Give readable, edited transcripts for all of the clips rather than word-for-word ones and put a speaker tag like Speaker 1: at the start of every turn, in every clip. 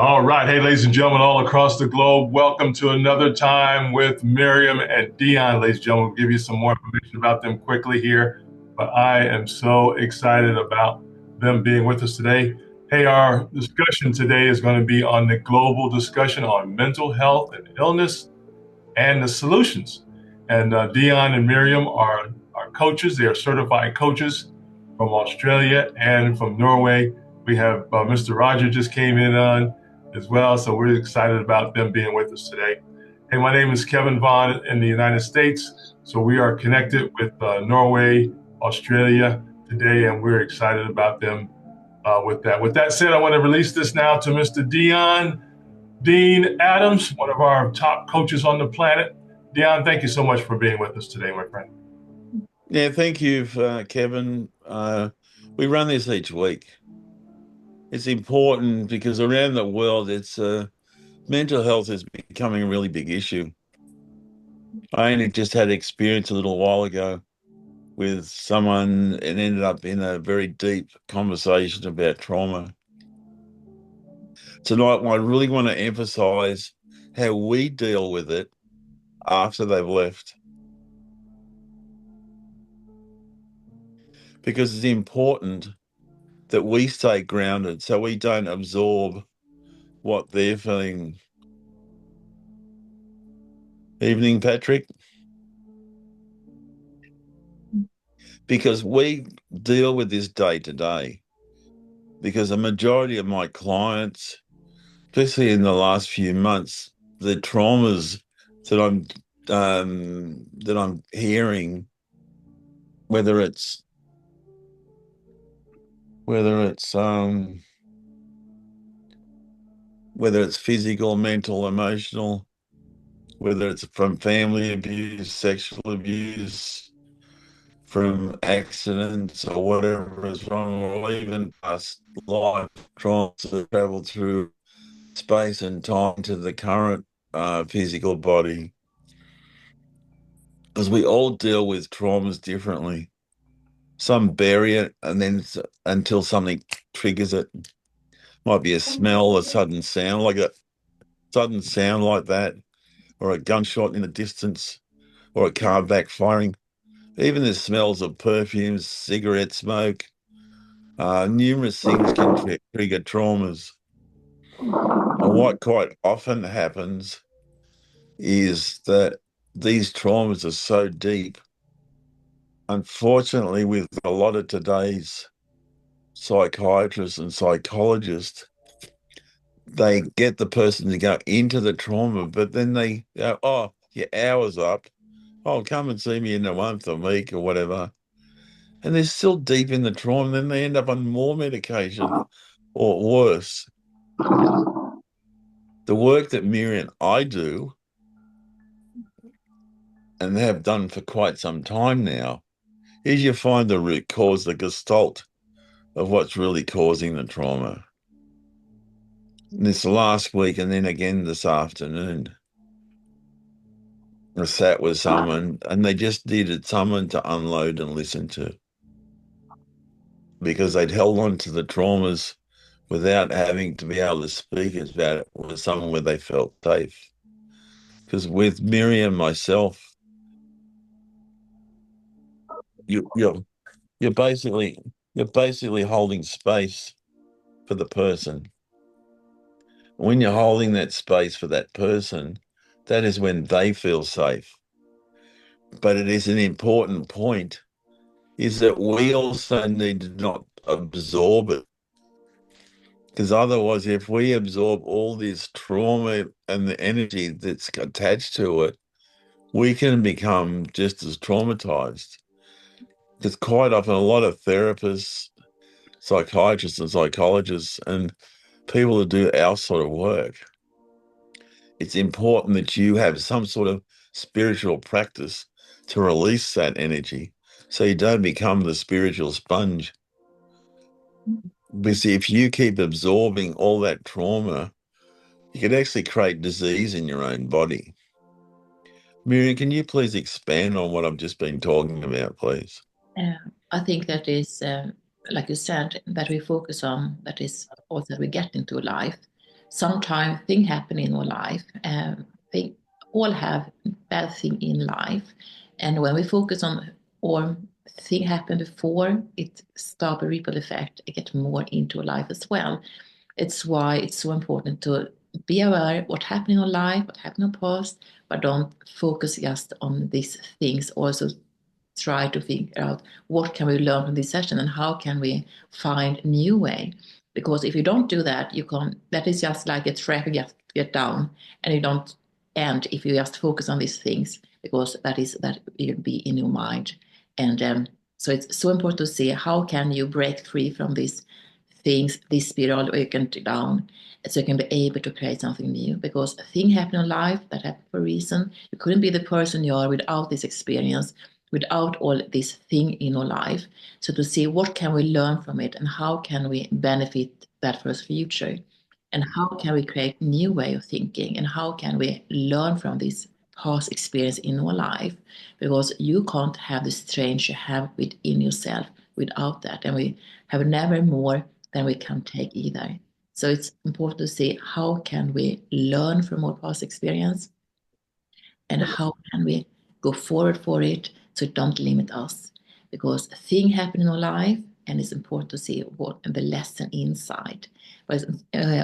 Speaker 1: All right. Hey, ladies and gentlemen, all across the globe, welcome to another time with Miriam and Deon. Ladies and gentlemen, we'll give you some more information about them quickly here, but I am so excited about them being with us today. Hey, our discussion today is going to be on the global discussion on mental health and illness and the solutions. And Deon and Miriam are coaches. They are certified coaches from Australia and from Norway. We have Mr. Roger just came in on as well. So we're excited about them being with us today. Hey, my name is Kevin Vaughan in the United States. So we are connected with Norway, Australia today, and we're excited about them with that. With that said, I want to release this now to Mr. Deon Dean Adams, one of our top coaches on the planet. Deon, thank you so much for being with us today, my friend.
Speaker 2: Yeah, thank you, Kevin. We run this each week. It's important because around the world, mental health is becoming a really big issue. I only just had experience a little while ago with someone and ended up in a very deep conversation about trauma. Tonight, I really want to emphasize how we deal with it after they've left. Because it's important that we stay grounded so we don't absorb what they're feeling. Evening, Patrick. Because we deal with this day to day. Because a majority of my clients, especially in the last few months, the traumas that I'm hearing, whether it's physical, mental, emotional, whether it's from family abuse, sexual abuse, from accidents or whatever is wrong, or even past life trying to travel through space and time to the current physical body. Because we all deal with traumas differently. Some bury it and then until something triggers it. Might be a smell, a sudden sound like that, or a gunshot in the distance, or a car backfiring. Even the smells of perfumes, cigarette smoke, numerous things can trigger traumas. And what quite often happens is that these traumas are so deep. Unfortunately, with a lot of today's psychiatrists and psychologists, they get the person to go into the trauma, but then they go, oh, your hour's up. Oh, come and see me in a month or week or whatever. And they're still deep in the trauma, and then they end up on more medication or worse. The work that Miriam and I do and have done for quite some time now is you find the root cause, the gestalt of what's really causing the trauma. And this last week and then again this afternoon, I sat with someone and they just needed someone to unload and listen to because they'd held on to the traumas without having to be able to speak about it with someone where they felt safe. Because with Miriam, myself, you, you're you're basically holding space for the person. When you're holding that space for that person, that is when they feel safe. But it is an important point is that we also need to not absorb it. Because otherwise, if we absorb all this trauma and the energy that's attached to it, we can become just as traumatized. Because quite often, a lot of therapists, psychiatrists, and psychologists, and people that do our sort of work, it's important that you have some sort of spiritual practice to release that energy so you don't become the spiritual sponge. Because if you keep absorbing all that trauma, you can actually create disease in your own body. Miriam, can you please expand on what I've just been talking about, please?
Speaker 3: I think that is, like you said, that we focus on, that is also we get into life. sometimes things happen in our life. They all have bad things in life. And when we focus on or thing happened before, it starts a ripple effect. It gets more into life as well. It's why it's so important to be aware what happened in our life, what happened in the past, but don't focus just on these things. Also try to figure out what can we learn from this session and how can we find a new way. Because if you don't do that, you can that is just like a track you just get down and you don't end if you just focus on these things because that will be in your mind. And so it's so important to see how can you break free from these things, this spiral where you can down so you can be able to create something new because things happen in life that happen for a reason. You couldn't be the person you are without this experience, without all this thing in your life. So to see what can we learn from it and how can we benefit that for the future and how can we create new way of thinking and how can we learn from this past experience in our life because you can't have the strength you have within yourself without that and we have never more than we can take either. So it's important to see how can we learn from our past experience and how can we go forward for it so it don't limit us because things happen in our life and it's important to see what the lesson inside but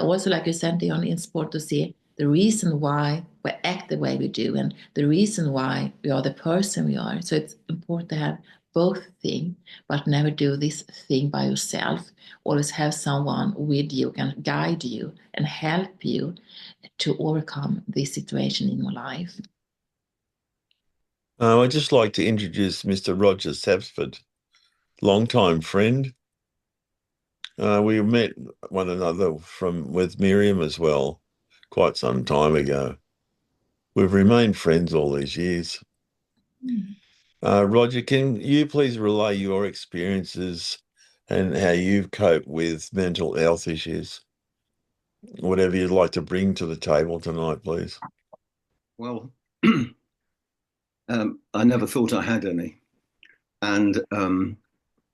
Speaker 3: also like you said Deon, it's important to see the reason why we act the way we do and the reason why we are the person we are. So it's important to have both things but never do this thing by yourself. Always have someone with you can guide you and help you to overcome this situation in your life.
Speaker 2: I'd just like to introduce Mr. Roger Sapsford, longtime friend. We met one another with Miriam as well, quite some time ago. We've remained friends all these years. Roger, can you please relay your experiences and how you've coped with mental health issues? Whatever you'd like to bring to the table tonight, please.
Speaker 4: Well, I never thought I had any, and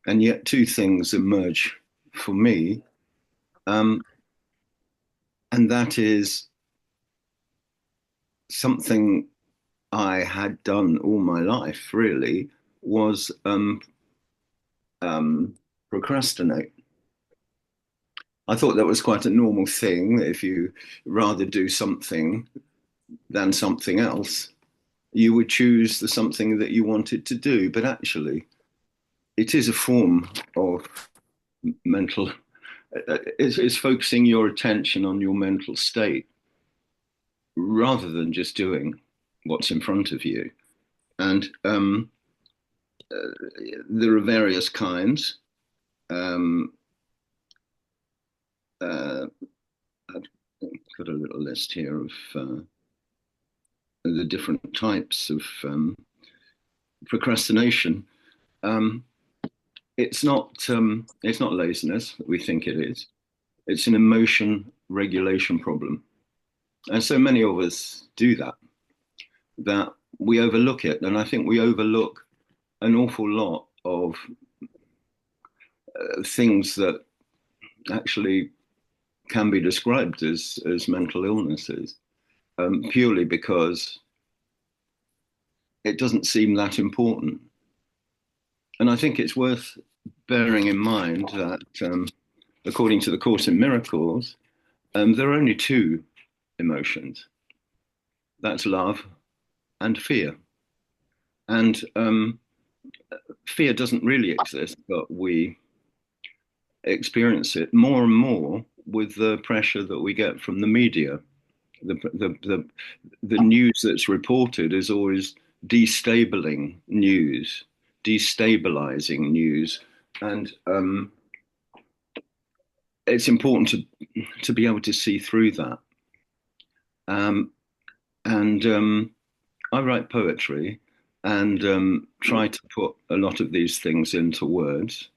Speaker 4: yet two things emerge for me, and that is something I had done all my life. Really, was procrastinate. I thought that was quite a normal thing. If you rather do something than something else, you would choose the something that you wanted to do. But actually, it is a form of mental, it's focusing your attention on your mental state rather than just doing what's in front of you. And there are various kinds. I've got a little list here of the different types of procrastination. It's not laziness that we think it is. It's an emotion regulation problem, and so many of us do that we overlook it. And I think we overlook an awful lot of things that actually can be described as mental illnesses, purely because it doesn't seem that important. And I think it's worth bearing in mind that, according to the Course in Miracles, there are only two emotions. That's love and fear. And fear doesn't really exist, but we experience it more and more with the pressure that we get from the media. The news that's reported is always destabilizing news, and it's important to be able to see through that. I write poetry and try to put a lot of these things into words.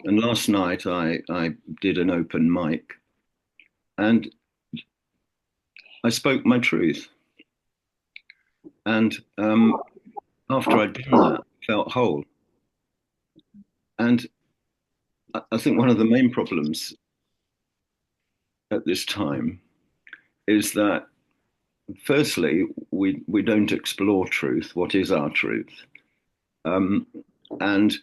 Speaker 4: And last night I did an open mic and I spoke my truth. And after I'd done that, I felt whole. And I think one of the main problems at this time is that firstly, we don't explore truth. What is our truth? And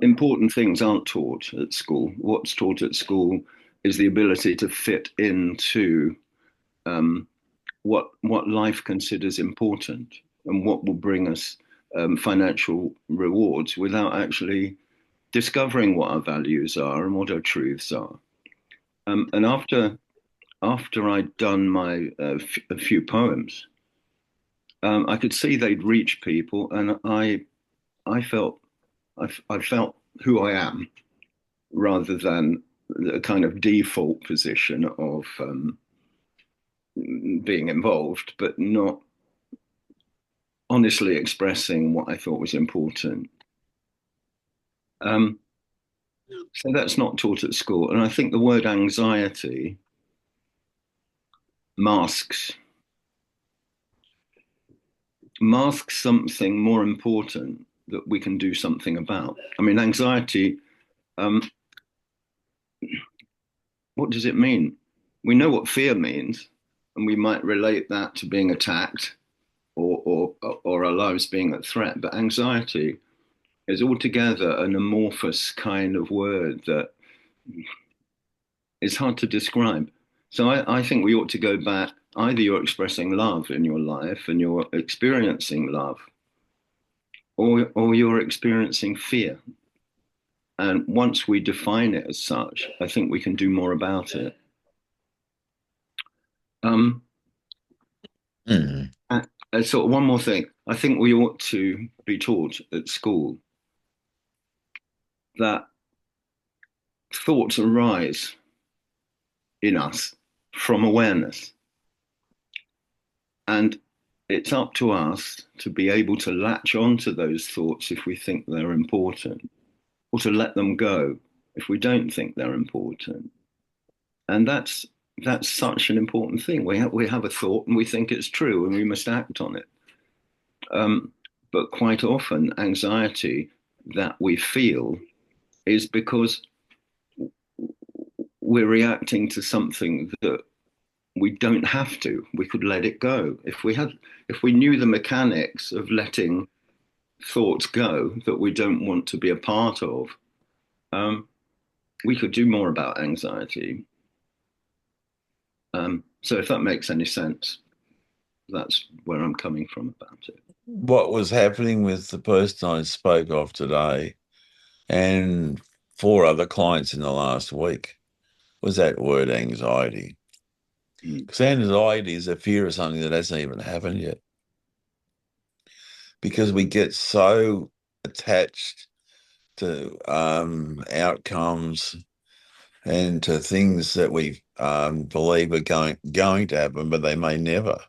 Speaker 4: important things aren't taught at school. What's taught at school is the ability to fit into what life considers important and what will bring us financial rewards without actually discovering what our values are and what our truths are. And after I'd done a few poems, I could see they'd reach people, and I felt who I am rather than the kind of default position of being involved, but not honestly expressing what I thought was important. So that's not taught at school. And I think the word anxiety masks something more important that we can do something about. I mean, anxiety, what does it mean? We know what fear means, and we might relate that to being attacked or our lives being at threat. But anxiety is altogether an amorphous kind of word that is hard to describe. So I think we ought to go back. Either you're expressing love in your life and you're experiencing love, or you're experiencing fear. And once we define it as such, I think we can do more about it. And so one more thing, I think we ought to be taught at school that thoughts arise in us from awareness. And it's up to us to be able to latch onto those thoughts if we think they're important, or to let them go if we don't think they're important. And that's such an important thing. We have a thought and we think it's true and we must act on it. But quite often, anxiety that we feel is because we're reacting to something that we don't have to. We could let it go. If we knew the mechanics of letting thoughts go that we don't want to be a part of, we could do more about anxiety. So if that makes any sense, that's where I'm coming from about it.
Speaker 2: What was happening with the person I spoke of today and 4 other clients in the last week was that word anxiety. Because anxiety is a fear of something that hasn't even happened yet. Because we get so attached to outcomes and to things that we believe are going to happen, but they may never.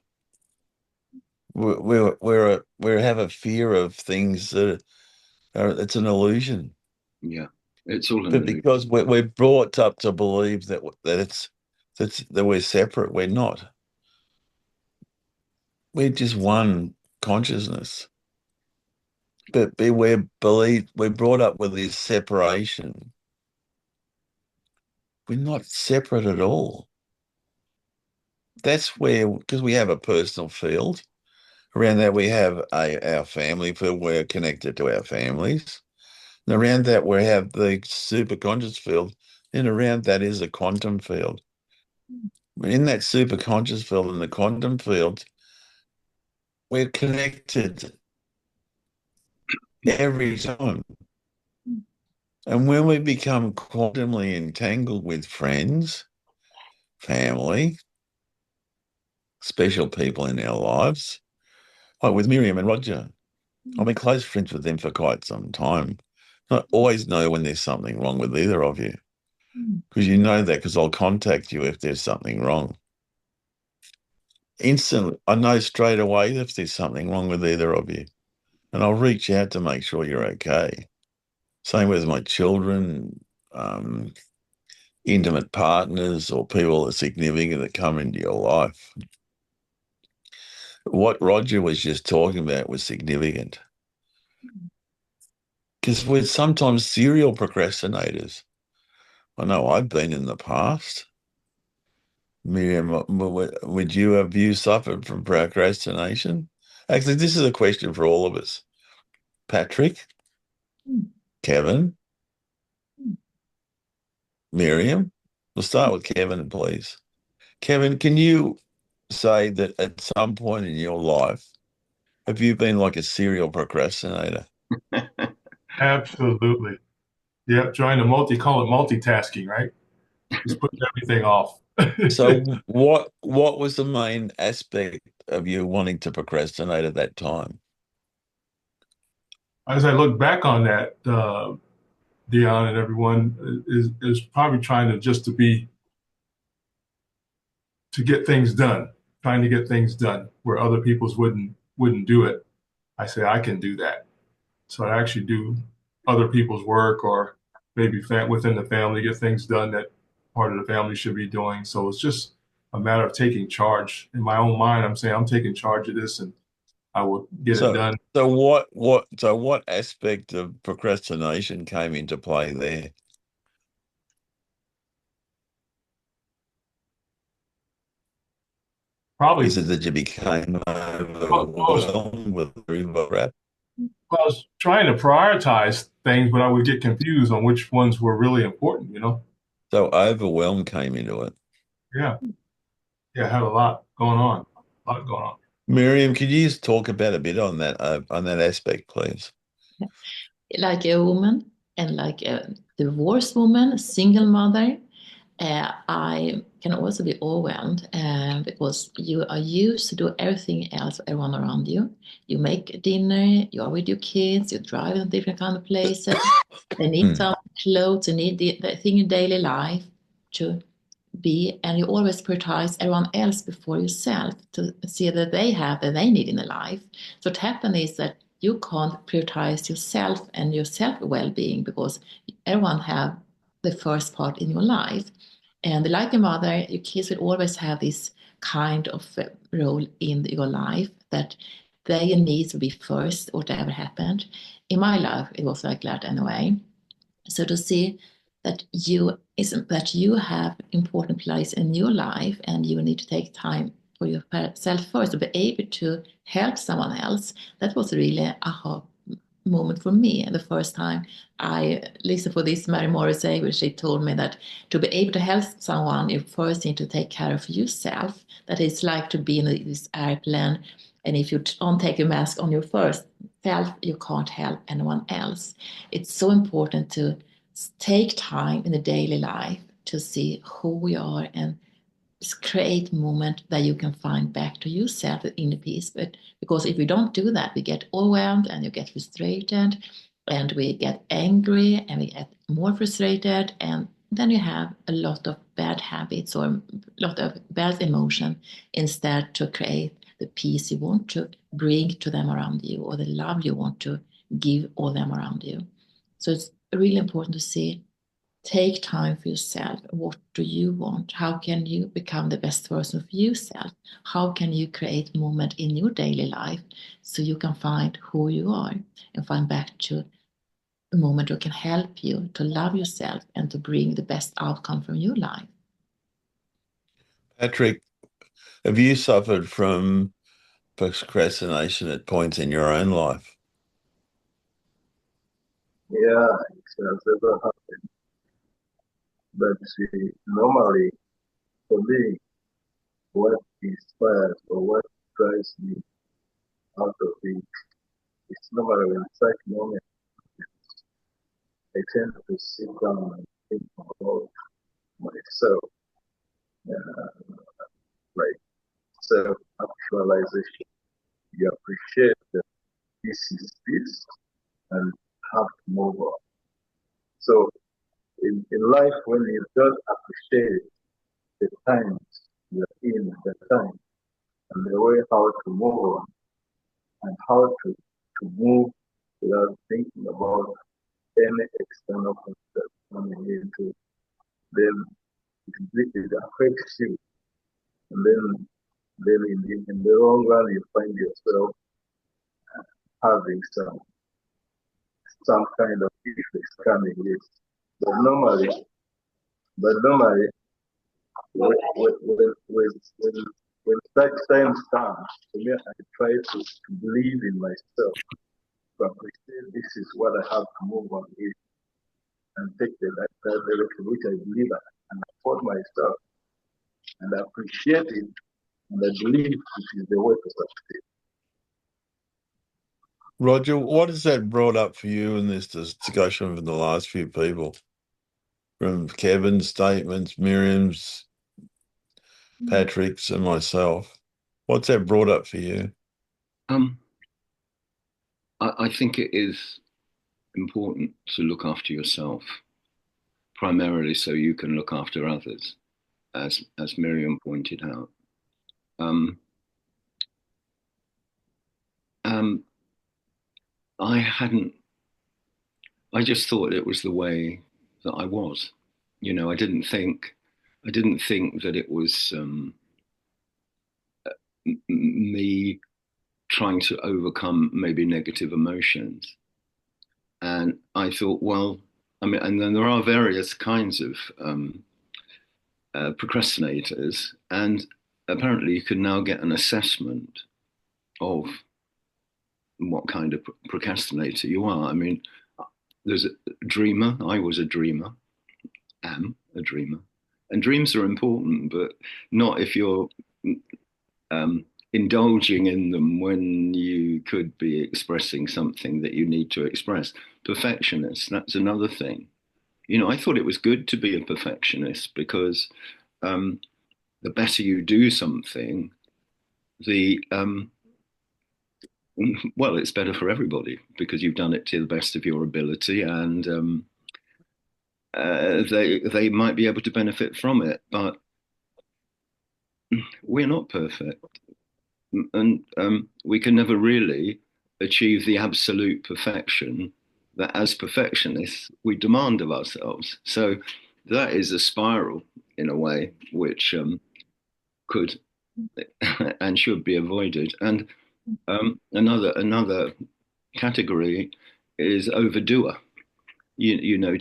Speaker 2: We have a fear of things that it's an illusion.
Speaker 4: Yeah, it's all an
Speaker 2: but
Speaker 4: illusion.
Speaker 2: Because we're brought up to believe that we're separate. We're not. We're just one consciousness. But we're brought up with this separation. We're not separate at all. That's where, because we have a personal field. Around that, we have our family field. We're connected to our families. And around that, we have the superconscious field. And around that is a quantum field. In that superconscious field and the quantum field, we're connected every time. And when we become quantumly entangled with friends, family, special people in our lives, like with Miriam and Roger, I've been close friends with them for quite some time. I always know when there's something wrong with either of you, because you know that because I'll contact you if there's something wrong. Instantly, I know straight away if there's something wrong with either of you, and I'll reach out to make sure you're okay. Same with my children, intimate partners, or people that are significant that come into your life. What Roger was just talking about was significant. Because we're sometimes serial procrastinators. I know I've been in the past. Miriam, would you have you suffered from procrastination? Actually, this is a question for all of us. Patrick, Kevin, Miriam. We'll start with Kevin, please. Kevin, can you say that at some point in your life, have you been like a serial procrastinator?
Speaker 1: Absolutely. Yep. Trying to call it multitasking, right? Just putting everything off.
Speaker 2: So what was the main aspect of you wanting to procrastinate at that time?
Speaker 1: As I look back on that, Deon and everyone is probably trying to to get things done, trying to get things done where other people's wouldn't do it. I say I can do that. So I actually do other people's work or maybe within the family, get things done that part of the family should be doing. So it's just a matter of taking charge. In my own mind, I'm saying I'm taking charge of this and I will get it
Speaker 2: So
Speaker 1: done.
Speaker 2: so what aspect of procrastination came into play there?
Speaker 1: Probably
Speaker 2: Is it that you became
Speaker 1: I
Speaker 2: overwhelmed with crap?
Speaker 1: was trying to prioritize things, but I would get confused on which ones were really important, you know?
Speaker 2: So overwhelm came into it.
Speaker 1: Yeah. Yeah, I had a lot going on. A lot going on.
Speaker 2: Miriam, could you just talk about a bit on that aspect, please?
Speaker 3: Like a woman and like a divorced woman, a single mother, I can also be overwhelmed because you are used to do everything else, everyone around you. You make dinner, you are with your kids, you drive in different kind of places. They need some clothes, they need the thing in daily life to be, and you always prioritize everyone else before yourself to see that they have that they need in their life. So what happens is that you can't prioritize yourself and your self well-being because everyone have the first part in your life. And like a mother, your kids will always have this kind of role in your life that their needs will be first, whatever happened. In my life, it was like that anyway. So to see that you have important place in your life and you need to take time for yourself first to be able to help someone else, that was really a aha moment for me. And the first time I listened for this Mary Morrissey, where she told me that to be able to help someone, you first need to take care of yourself. That it's like to be in this airplane, and if you don't take your mask on your first self, you can't help anyone else. It's so important to take time in the daily life to see who we are and create moment that you can find back to yourself in the peace. But because if we don't do that, we get overwhelmed and you get frustrated and we get angry and we get more frustrated, and then you have a lot of bad habits or a lot of bad emotion instead to create the peace you want to bring to them around you or the love you want to give all them around you. So it's really important to see, take time for yourself. What do you want? How can you become the best version of yourself? How can you create moment in your daily life so you can find who you are and find back to a moment that can help you to love yourself and to bring the best outcome from your life?
Speaker 2: Patrick, have you suffered from procrastination at points in your own life?
Speaker 5: Yeah, it has ever happened. But see, normally for me, what inspires or what drives me out of it, it's normally when such moments I tend to sit down and think about myself, uh, like self-actualization. You appreciate that this is this and have to move on. So in life, when you don't appreciate the times you're in, the time, and the way how to move on and how to move without thinking about any external concept coming into, then it affects you. And then in the long run, you find yourself having some kind of issues coming with. But normally, when that time comes, for me, I try to believe in myself, to appreciate this is what I have to move on with and take that direction which I believe in and afford myself and appreciate it and I believe it is the way to succeed.
Speaker 2: Roger, what has that brought up for you in this discussion from the last few people? From Kevin's statements, Miriam's, Patrick's, and myself. What's that brought up for you?
Speaker 4: I think it is important to look after yourself, primarily so you can look after others, as Miriam pointed out. I just thought it was the way that I was. You know, I didn't think that it was me trying to overcome maybe negative emotions. And I thought, well, I mean, and then there are various kinds of procrastinators, and apparently you can now get an assessment of what kind of procrastinator you are. I mean, there's a dreamer. I was a dreamer, am a dreamer. And dreams are important, but not if you're indulging in them when you could be expressing something that you need to express. Perfectionist, that's another thing. You know, I thought it was good to be a perfectionist because the better you do something, well, it's better for everybody because you've done it to the best of your ability, and they might be able to benefit from it. But we're not perfect, and we can never really achieve the absolute perfection that, as perfectionists, we demand of ourselves. So that is a spiral in a way, which could and should be avoided. And another category is overdoer. You know,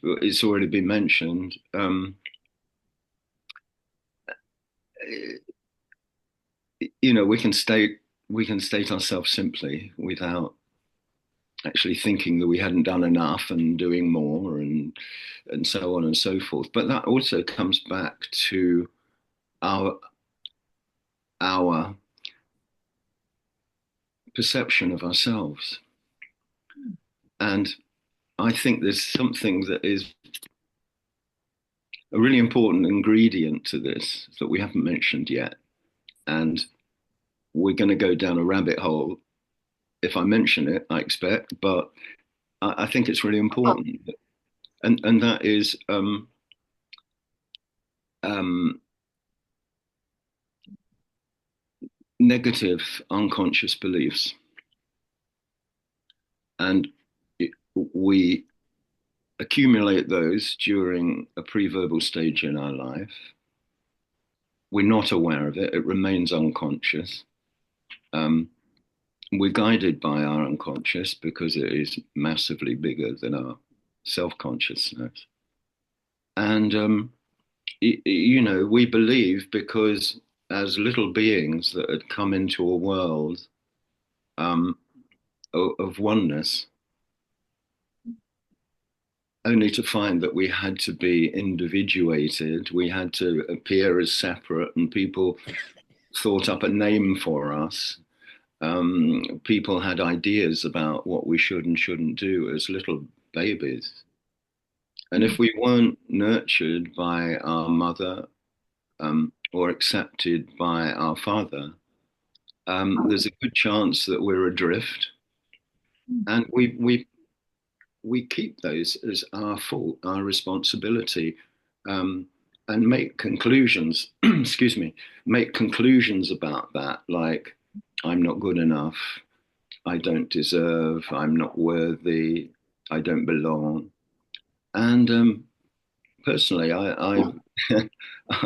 Speaker 4: it's already been mentioned. You know, we can state ourselves simply without actually thinking that we hadn't done enough and doing more and so on and so forth. But that also comes back to our perception of ourselves. And I think there's something that is a really important ingredient to this that we haven't mentioned yet. And we're going to go down a rabbit hole if I mention it, I expect, but I think it's really important. And that is negative unconscious beliefs. And we accumulate those during a pre-verbal stage in our life. We're not aware of it. It remains unconscious. We're guided by our unconscious because it is massively bigger than our self-consciousness. And, you know, we believe because as little beings that had come into a world of oneness, only to find that we had to be individuated, we had to appear as separate, and people thought up a name for us. People had ideas about what we should and shouldn't do as little babies. And if we weren't nurtured by our mother or accepted by our father, there's a good chance that we're adrift. And we keep those as our fault, our responsibility, and make conclusions, excuse me, make conclusions about that, like, I'm not good enough, I don't deserve, I'm not worthy, I don't belong. And personally,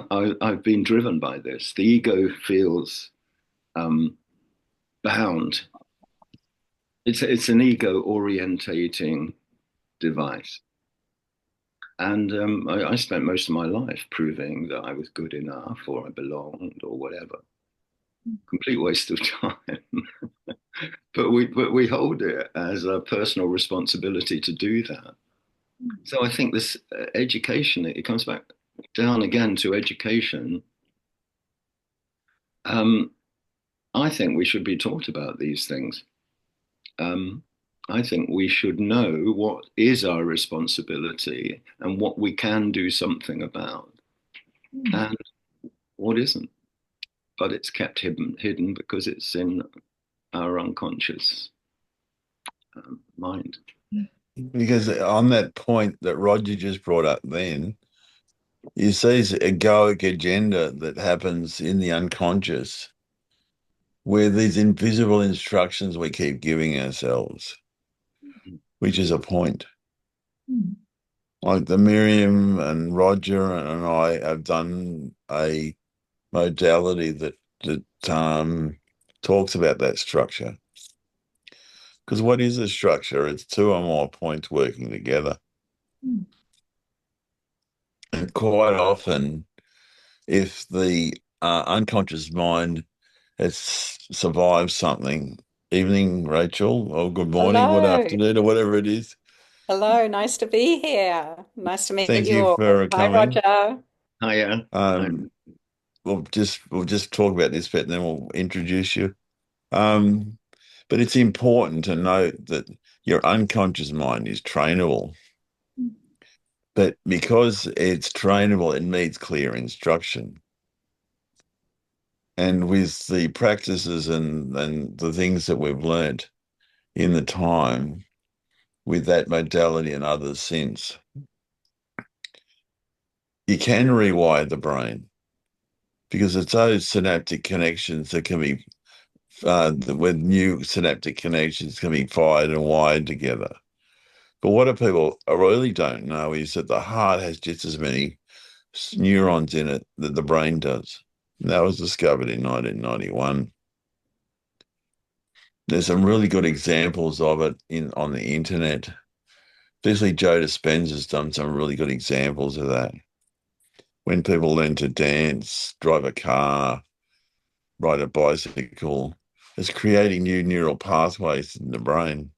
Speaker 4: I've been driven by this. The ego feels bound. It's an ego orientating device. And I spent most of my life proving that I was good enough or I belonged or whatever. Complete waste of time. but we hold it as a personal responsibility to do that. So I think this education, it comes back down again to education. I think we should be taught about these things. I think we should know what is our responsibility and what we can do something about and what isn't. But it's kept hidden because it's in our unconscious mind.
Speaker 2: Because on that point that Roger just brought up then, you see this egoic agenda that happens in the unconscious, where these invisible instructions we keep giving ourselves, which is a point. Like the Miriam and Roger and I have done a modality that talks about that structure. Because what is a structure? It's two or more points working together. And quite often, if the unconscious mind has survived something, evening, Rachel, or good morning,
Speaker 6: Hello.
Speaker 2: good afternoon, or whatever it is.
Speaker 6: Hello, nice to be here. Nice to meet
Speaker 2: Thank
Speaker 6: you
Speaker 2: you
Speaker 6: all.
Speaker 2: for
Speaker 6: Hi,
Speaker 2: coming.
Speaker 6: Roger.
Speaker 4: Hiya.
Speaker 2: We'll just talk about this bit and then we'll introduce you. But it's important to note that your unconscious mind is trainable. But because it's trainable, it needs clear instruction. And with the practices and the things that we've learned in the time with that modality and others since, you can rewire the brain because it's those synaptic connections that can be, with new synaptic connections can be fired and wired together. But what people really don't know is that the heart has just as many neurons in it that the brain does. And that was discovered in 1991. There's some really good examples of it on the internet. Especially Joe Dispenza's done some really good examples of that. When people learn to dance, drive a car, ride a bicycle, it's creating new neural pathways in the brain.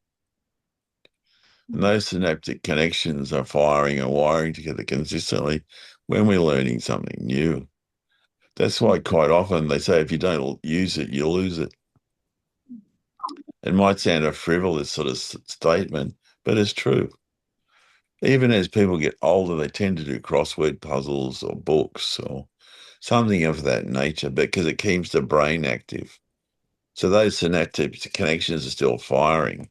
Speaker 2: And those synaptic connections are firing and wiring together consistently when we're learning something new. That's why quite often they say if you don't use it, you lose it. It might sound a frivolous sort of statement, but it's true. Even as people get older, they tend to do crossword puzzles or books or something of that nature because it keeps the brain active. So those synaptic connections are still firing.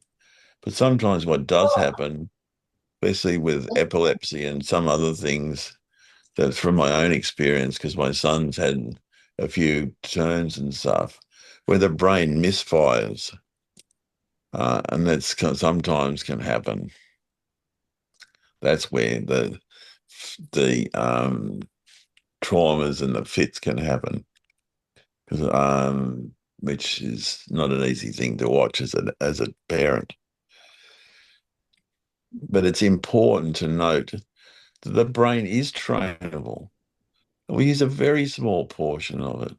Speaker 2: But sometimes what does happen, especially with epilepsy and some other things, that's from my own experience because my son's had a few turns and stuff, where the brain misfires. And that's sometimes can happen. That's where the traumas and the fits can happen, which is not an easy thing to watch as a parent. But it's important to note that the brain is trainable. We use a very small portion of it.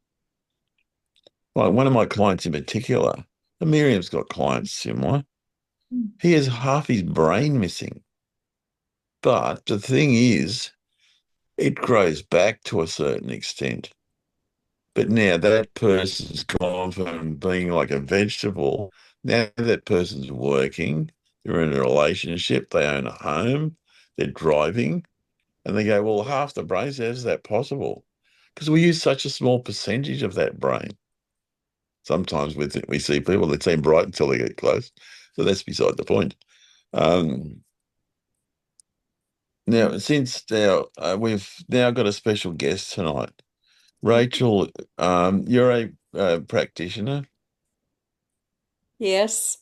Speaker 2: Like one of my clients in particular, and Miriam's got clients similar. He has half his brain missing. But the thing is, it grows back to a certain extent. But now that person's gone from being like a vegetable. Now that person's working, they're in a relationship, they own a home, they're driving, and they go, well, half the brain, how is that possible? Because we use such a small percentage of that brain. Sometimes we see people that seem bright until they get close. So that's beside the point. Now, we've now got a special guest tonight. Rachel, you're a practitioner.
Speaker 6: Yes,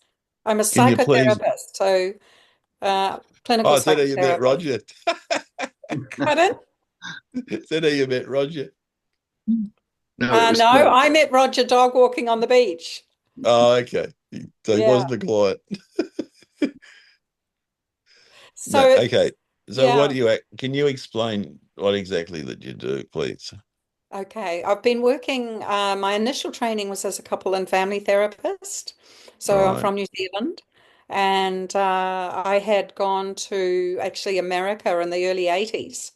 Speaker 6: I'm a
Speaker 2: Can you please?
Speaker 6: psychotherapist, so clinical
Speaker 2: Oh, is that how you met
Speaker 6: psychotherapist.
Speaker 2: Roger?
Speaker 6: Pardon?
Speaker 2: Is that how you met Roger?
Speaker 4: No, it was
Speaker 6: No,
Speaker 4: great.
Speaker 6: I met Roger dog walking on the beach.
Speaker 2: Oh, okay. So he
Speaker 6: Yeah.
Speaker 2: wasn't a client.
Speaker 6: So
Speaker 2: Okay. So what do you, can you explain what exactly that you do, please?
Speaker 6: Okay, I've been working, my initial training was as a couple and family therapist. So I'm
Speaker 2: Right.
Speaker 6: from New Zealand, and I had gone to actually America in the early 80s.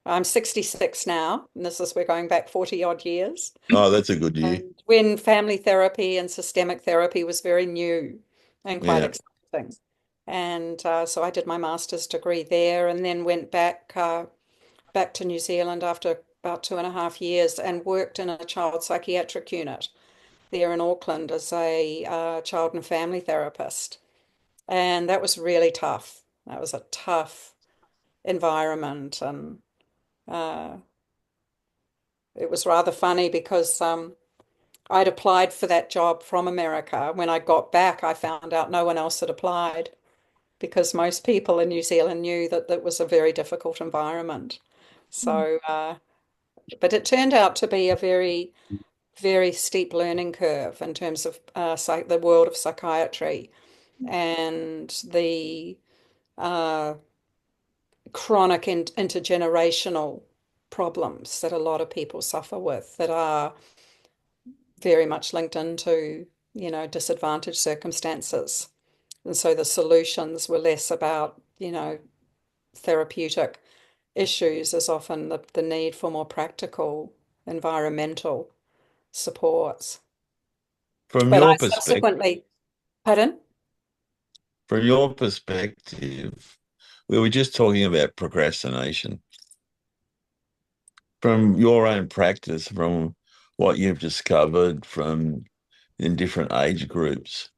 Speaker 6: I'm 66 now, and we're going back 40 odd years.
Speaker 2: Oh, that's a good year.
Speaker 6: And when family therapy and systemic therapy was very new and quite
Speaker 2: Yeah.
Speaker 6: exciting. And so I did my master's degree there and then went back to New Zealand after about 2.5 years and worked in a child psychiatric unit there in Auckland as a child and family therapist. And that was really tough. That was a tough environment. And uh, it was rather funny because I'd applied for that job from America. When I got back, I found out no one else had applied because most people in New Zealand knew that that was a very difficult environment. So, but it turned out to be a very, very steep learning curve in terms of the world of psychiatry and the uh, chronic and intergenerational problems that a lot of people suffer with that are very much linked into, disadvantaged circumstances. And so the solutions were less about, therapeutic issues as often the need for more practical environmental supports.
Speaker 2: From
Speaker 6: But I
Speaker 2: your perspective,
Speaker 6: subsequently, pardon?
Speaker 2: from your perspective, we were just talking about procrastination. From your own practice, from what you've discovered from in different age groups,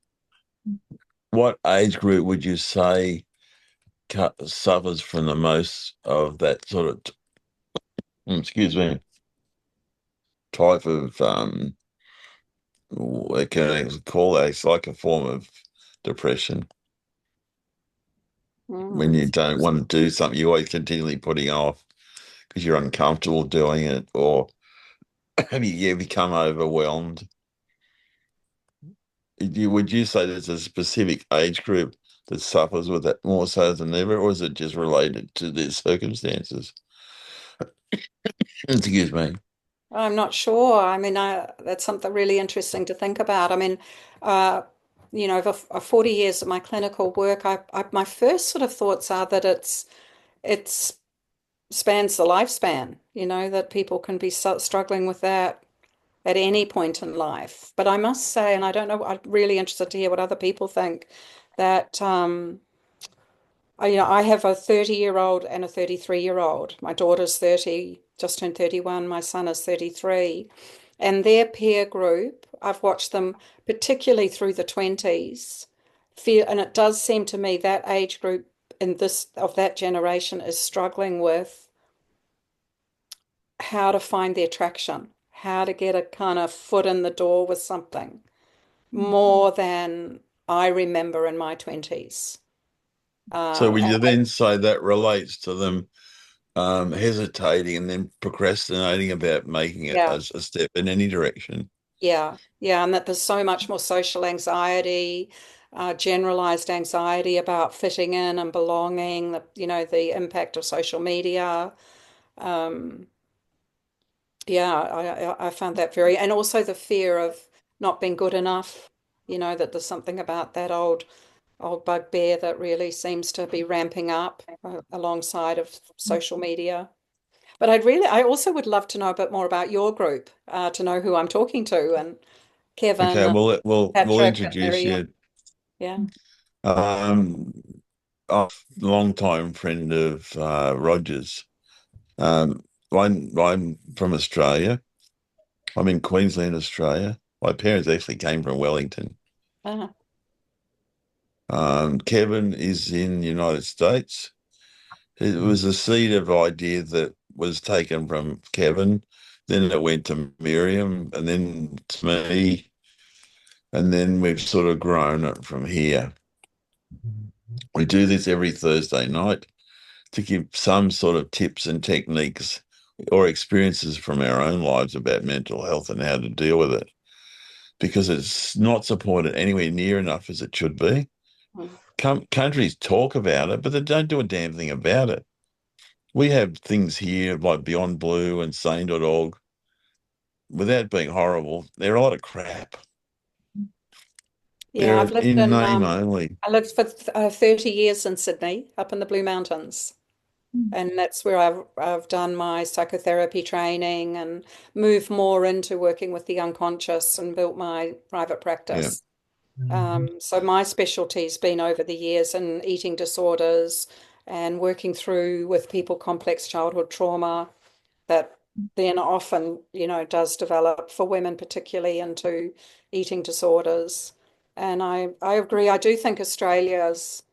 Speaker 2: what age group would you say suffers from the most of that sort of, excuse me, type of, what can I call it? It's like a form of depression. When you don't want to do something, you're always continually putting off because you're uncomfortable doing it, or you become overwhelmed. Would you say there's a specific age group that suffers with that more so than ever, or is it just related to their circumstances? Excuse me.
Speaker 6: I'm not sure. I mean, that's something really interesting to think about. I mean, uh, over 40 years of my clinical work, my first sort of thoughts are that it's spans the lifespan, that people can be struggling with that at any point in life. But I must say, and I don't know, I'm really interested to hear what other people think, that I have a 30-year-old and a 33-year-old. My daughter's 30, just turned 31. My son is 33. And their peer group, I've watched them particularly through the 20s, and it does seem to me that age group of that generation is struggling with how to find their traction, how to get a kind of foot in the door with something more than I remember in my 20s.
Speaker 2: So would
Speaker 6: And
Speaker 2: you then say that relates to them hesitating and then procrastinating about making it
Speaker 6: yeah,
Speaker 2: a step in any direction?
Speaker 6: yeah, and that there's so much more social anxiety, generalized anxiety about fitting in and belonging, the impact of social media. Um, yeah, I found that and also the fear of not being good enough, that there's something about that old bugbear that really seems to be ramping up alongside of social media. But I also would love to know a bit more about your group, to know who I'm talking to, and Kevin
Speaker 2: Okay,
Speaker 6: and
Speaker 2: we'll
Speaker 6: Patrick and
Speaker 2: introduce
Speaker 6: Miriam.
Speaker 2: you.
Speaker 6: Yeah.
Speaker 2: Um, a long-time friend of Roger's. I'm from Australia. I'm in Queensland, Australia. My parents actually came from Wellington.
Speaker 6: Ah,
Speaker 2: Kevin is in the United States. It was a seed of idea that was taken from Kevin, then it went to Miriam, and then to me, and then we've sort of grown it from here. We do this every Thursday night to give some sort of tips and techniques or experiences from our own lives about mental health and how to deal with it, because it's not supported anywhere near enough as it should be.
Speaker 6: mm,
Speaker 2: Countries talk about it, but they don't do a damn thing about it. We have things here like Beyond Blue and Sane.org. Without being horrible, they're a lot of crap.
Speaker 6: Yeah,
Speaker 2: They're
Speaker 6: I've lived
Speaker 2: in
Speaker 6: in
Speaker 2: name only.
Speaker 6: I lived for 30 years in Sydney, up in the Blue Mountains. And that's where I've done my psychotherapy training and moved more into working with the unconscious and built my private
Speaker 2: Yeah.
Speaker 6: practice. So my specialty's been over the years in eating disorders and working through with people complex childhood trauma that then often, does develop for women particularly into eating disorders. And I agree. I do think Australia's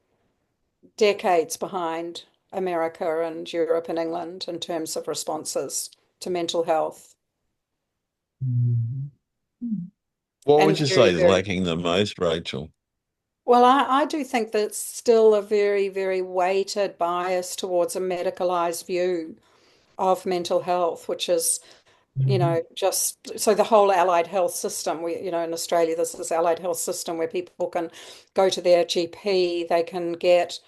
Speaker 6: decades behind America and Europe and England in terms of responses to mental health.
Speaker 2: What would
Speaker 6: And
Speaker 2: you
Speaker 6: very,
Speaker 2: say is
Speaker 6: very
Speaker 2: lacking the most, Rachel?
Speaker 6: well, I do think that it's still a very, very weighted bias towards a medicalized view of mental health, which is just so the whole allied health system, in Australia, there's this allied health system where people can go to their GP, they can get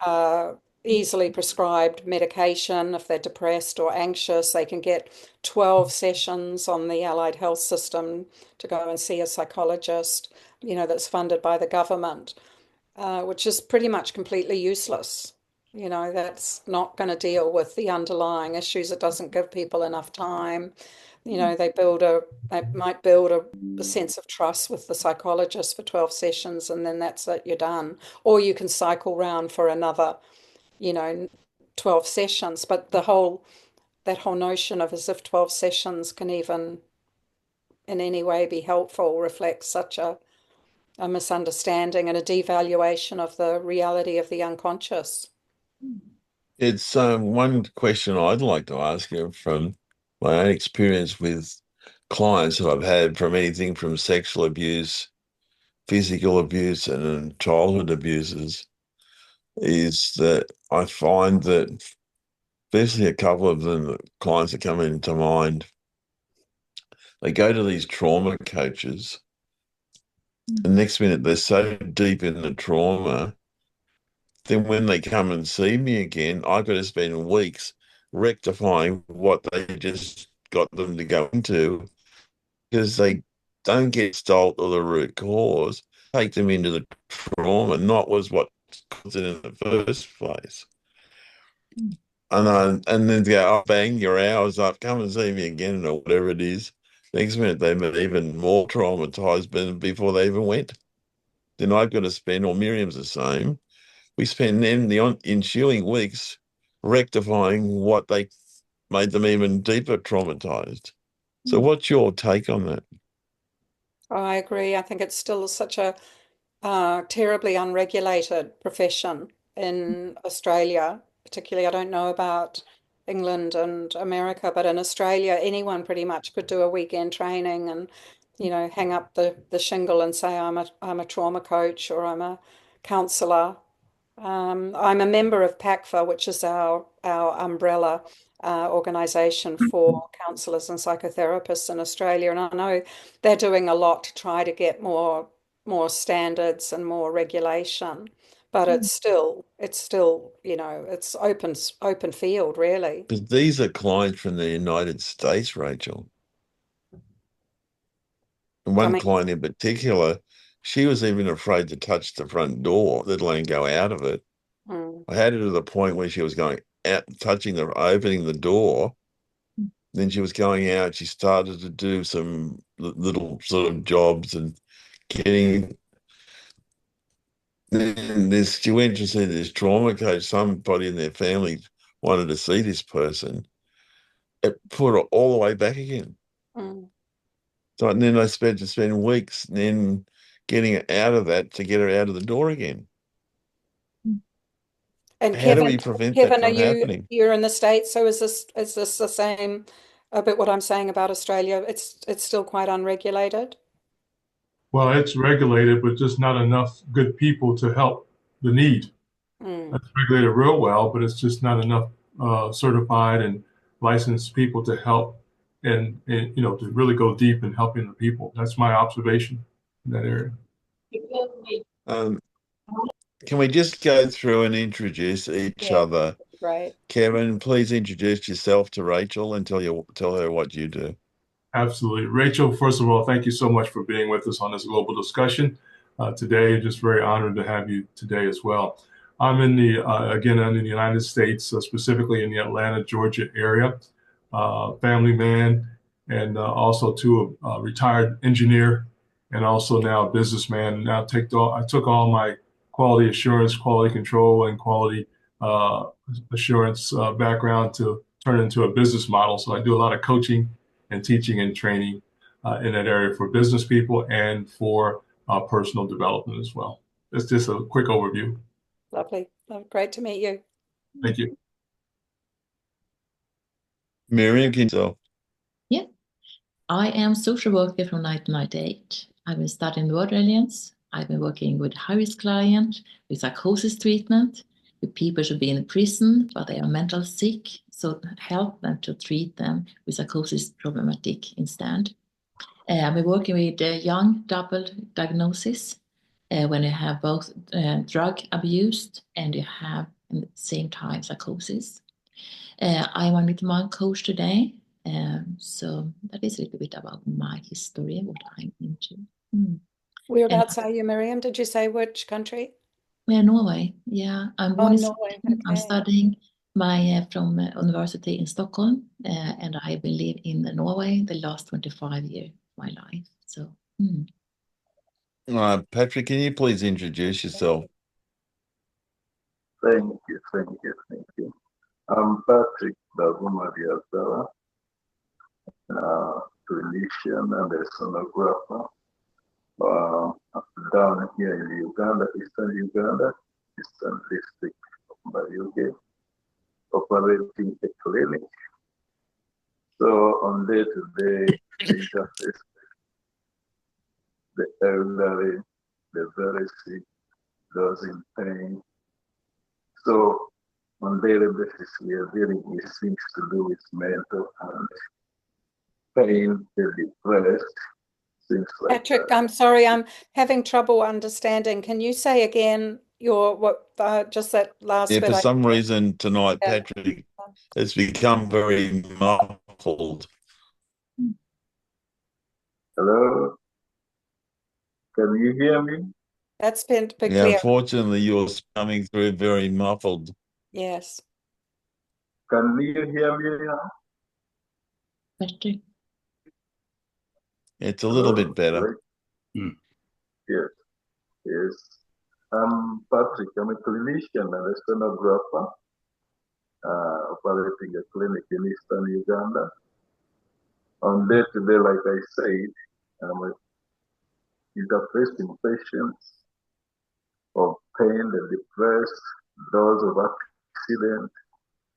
Speaker 6: uh, easily prescribed medication if they're depressed or anxious. They can get 12 sessions on the allied health system to go and see a psychologist, that's funded by the government, which is pretty much completely useless. That's not going to deal with the underlying issues. It doesn't give people enough time. They might build a sense of trust with the psychologist for 12 sessions and then that's it, you're done. Or you can cycle round for another, 12 sessions. But that whole notion of as if 12 sessions can even in any way be helpful reflects such a misunderstanding and a devaluation of the reality of the unconscious.
Speaker 2: It's one question I'd like to ask you from my own experience with clients who I've had from anything from sexual abuse, physical abuse, and childhood abuses, is that I find that, especially a couple of them, the clients that come into mind, they go to these trauma coaches, and next minute they're so deep in the trauma, then when they come and see me again, I've got to spend weeks rectifying what they just got them to go into because they don't get salt or the root cause, take them into the trauma, not was what caused it in the first place. And then go, oh, bang, your hours up, come and see me again, or whatever it is. Next minute, they're even more traumatized than before they even went. Then I've got to spend, or Miriam's the same. We spend then the ensuing weeks rectifying what they made them even deeper traumatized. So, what's your take on that?
Speaker 6: I agree. I think it's still such a terribly unregulated profession in Australia, particularly. I don't know about England and America, but in Australia, anyone pretty much could do a weekend training and, hang up the shingle and say, I'm a trauma coach or I'm a counselor. I'm a member of PACFA, which is our umbrella organisation for counsellors and psychotherapists in Australia, and I know they're doing a lot to try to get more standards and more regulation, but it's still it's open field really.
Speaker 2: Because these are clients from the United States, Rachel. And one
Speaker 6: Coming,
Speaker 2: client in particular, she was even afraid to touch the front door, let alone go out of it.
Speaker 6: mm,
Speaker 2: I had her to the point where she was going out, opening the door. Then she was going out. She started to do some little sort of jobs and getting. Then she went to see this trauma coach. Somebody in their family wanted to see this person. It put her all the way back again.
Speaker 6: mm.
Speaker 2: So and then I spent to spend weeks then getting her out of that to get her out of the door again.
Speaker 6: And
Speaker 2: How do
Speaker 6: Kevin,
Speaker 2: we prevent that
Speaker 6: Kevin, are
Speaker 2: from happening?
Speaker 6: you're in the States? So is this the same a bit what I'm saying about Australia? It's still quite unregulated.
Speaker 1: Well, it's regulated, but just not enough good people to help the need.
Speaker 6: Mm.
Speaker 1: It's regulated real well, but it's just not enough certified and licensed people to help and to really go deep in helping the people. That's my observation in that area.
Speaker 2: Um, can we just go through and introduce each other
Speaker 6: Great.
Speaker 2: Kevin, please introduce yourself to Rachel and tell her what you do.
Speaker 1: Absolutely. Rachel, first of all, thank you so much for being with us on this global discussion today. Just very honored to have you today as well. I'm in again, I'm in the United States, specifically in the Atlanta, Georgia area, family man, and also too a retired engineer, and also now a businessman. Now I took all my quality assurance, quality control, and quality assurance background to turn it into a business model. So I do a lot of coaching and teaching and training in that area for business people and for personal development as well. It's just a quick overview.
Speaker 6: Lovely. Great to meet you.
Speaker 1: Thank you.
Speaker 2: Miriam, can you?
Speaker 3: Yeah. I am social worker from 1998. I've been studying word resilience. I've been working with high-risk clients, with psychosis treatment, with people who should be in prison, but they are mental sick. So help them to treat them with psychosis problematic instead. I've been working with young double diagnosis when you have both drug abuse and you have at the same time psychosis. I'm a little more coach today. So that is a little bit about my history and what I'm into.
Speaker 6: Whereabouts are you, Miriam? Did you say which country?
Speaker 3: Norway. Yeah, I'm born in
Speaker 6: Norway.
Speaker 3: Sweden.
Speaker 6: Okay.
Speaker 3: I'm studying from university in Stockholm, and I've been living in Norway the last 25 years of my life. So,
Speaker 2: Patrick, can you please introduce yourself?
Speaker 5: Thank you. I'm Patrick Baguma Patrick, clinician and a sonographer. Down here in Uganda, Eastern District of Byaarugaba, operating a clinic. So on day-to-day, we interface the elderly, the very sick, those in pain. So on daily basis, we are dealing with things to do with mental and pain, the depressed, things like
Speaker 6: Patrick,
Speaker 5: that.
Speaker 6: I'm sorry, I'm having trouble understanding. Can you say again just that last bit?
Speaker 2: For some reason tonight, Patrick has become very muffled.
Speaker 5: Hello? Can you hear me?
Speaker 6: That's been
Speaker 2: Yeah,
Speaker 6: clear.
Speaker 2: unfortunately, you're coming through very muffled.
Speaker 6: Yes.
Speaker 5: Can you hear me now?
Speaker 3: Patrick.
Speaker 2: It's a little bit better.
Speaker 5: Yes. I'm Patrick. I'm a clinician and a sonographer, operating a clinic in Eastern Uganda. On day-to-day, like I said, I'm interfacing patients of pain, the depressed, those of accident.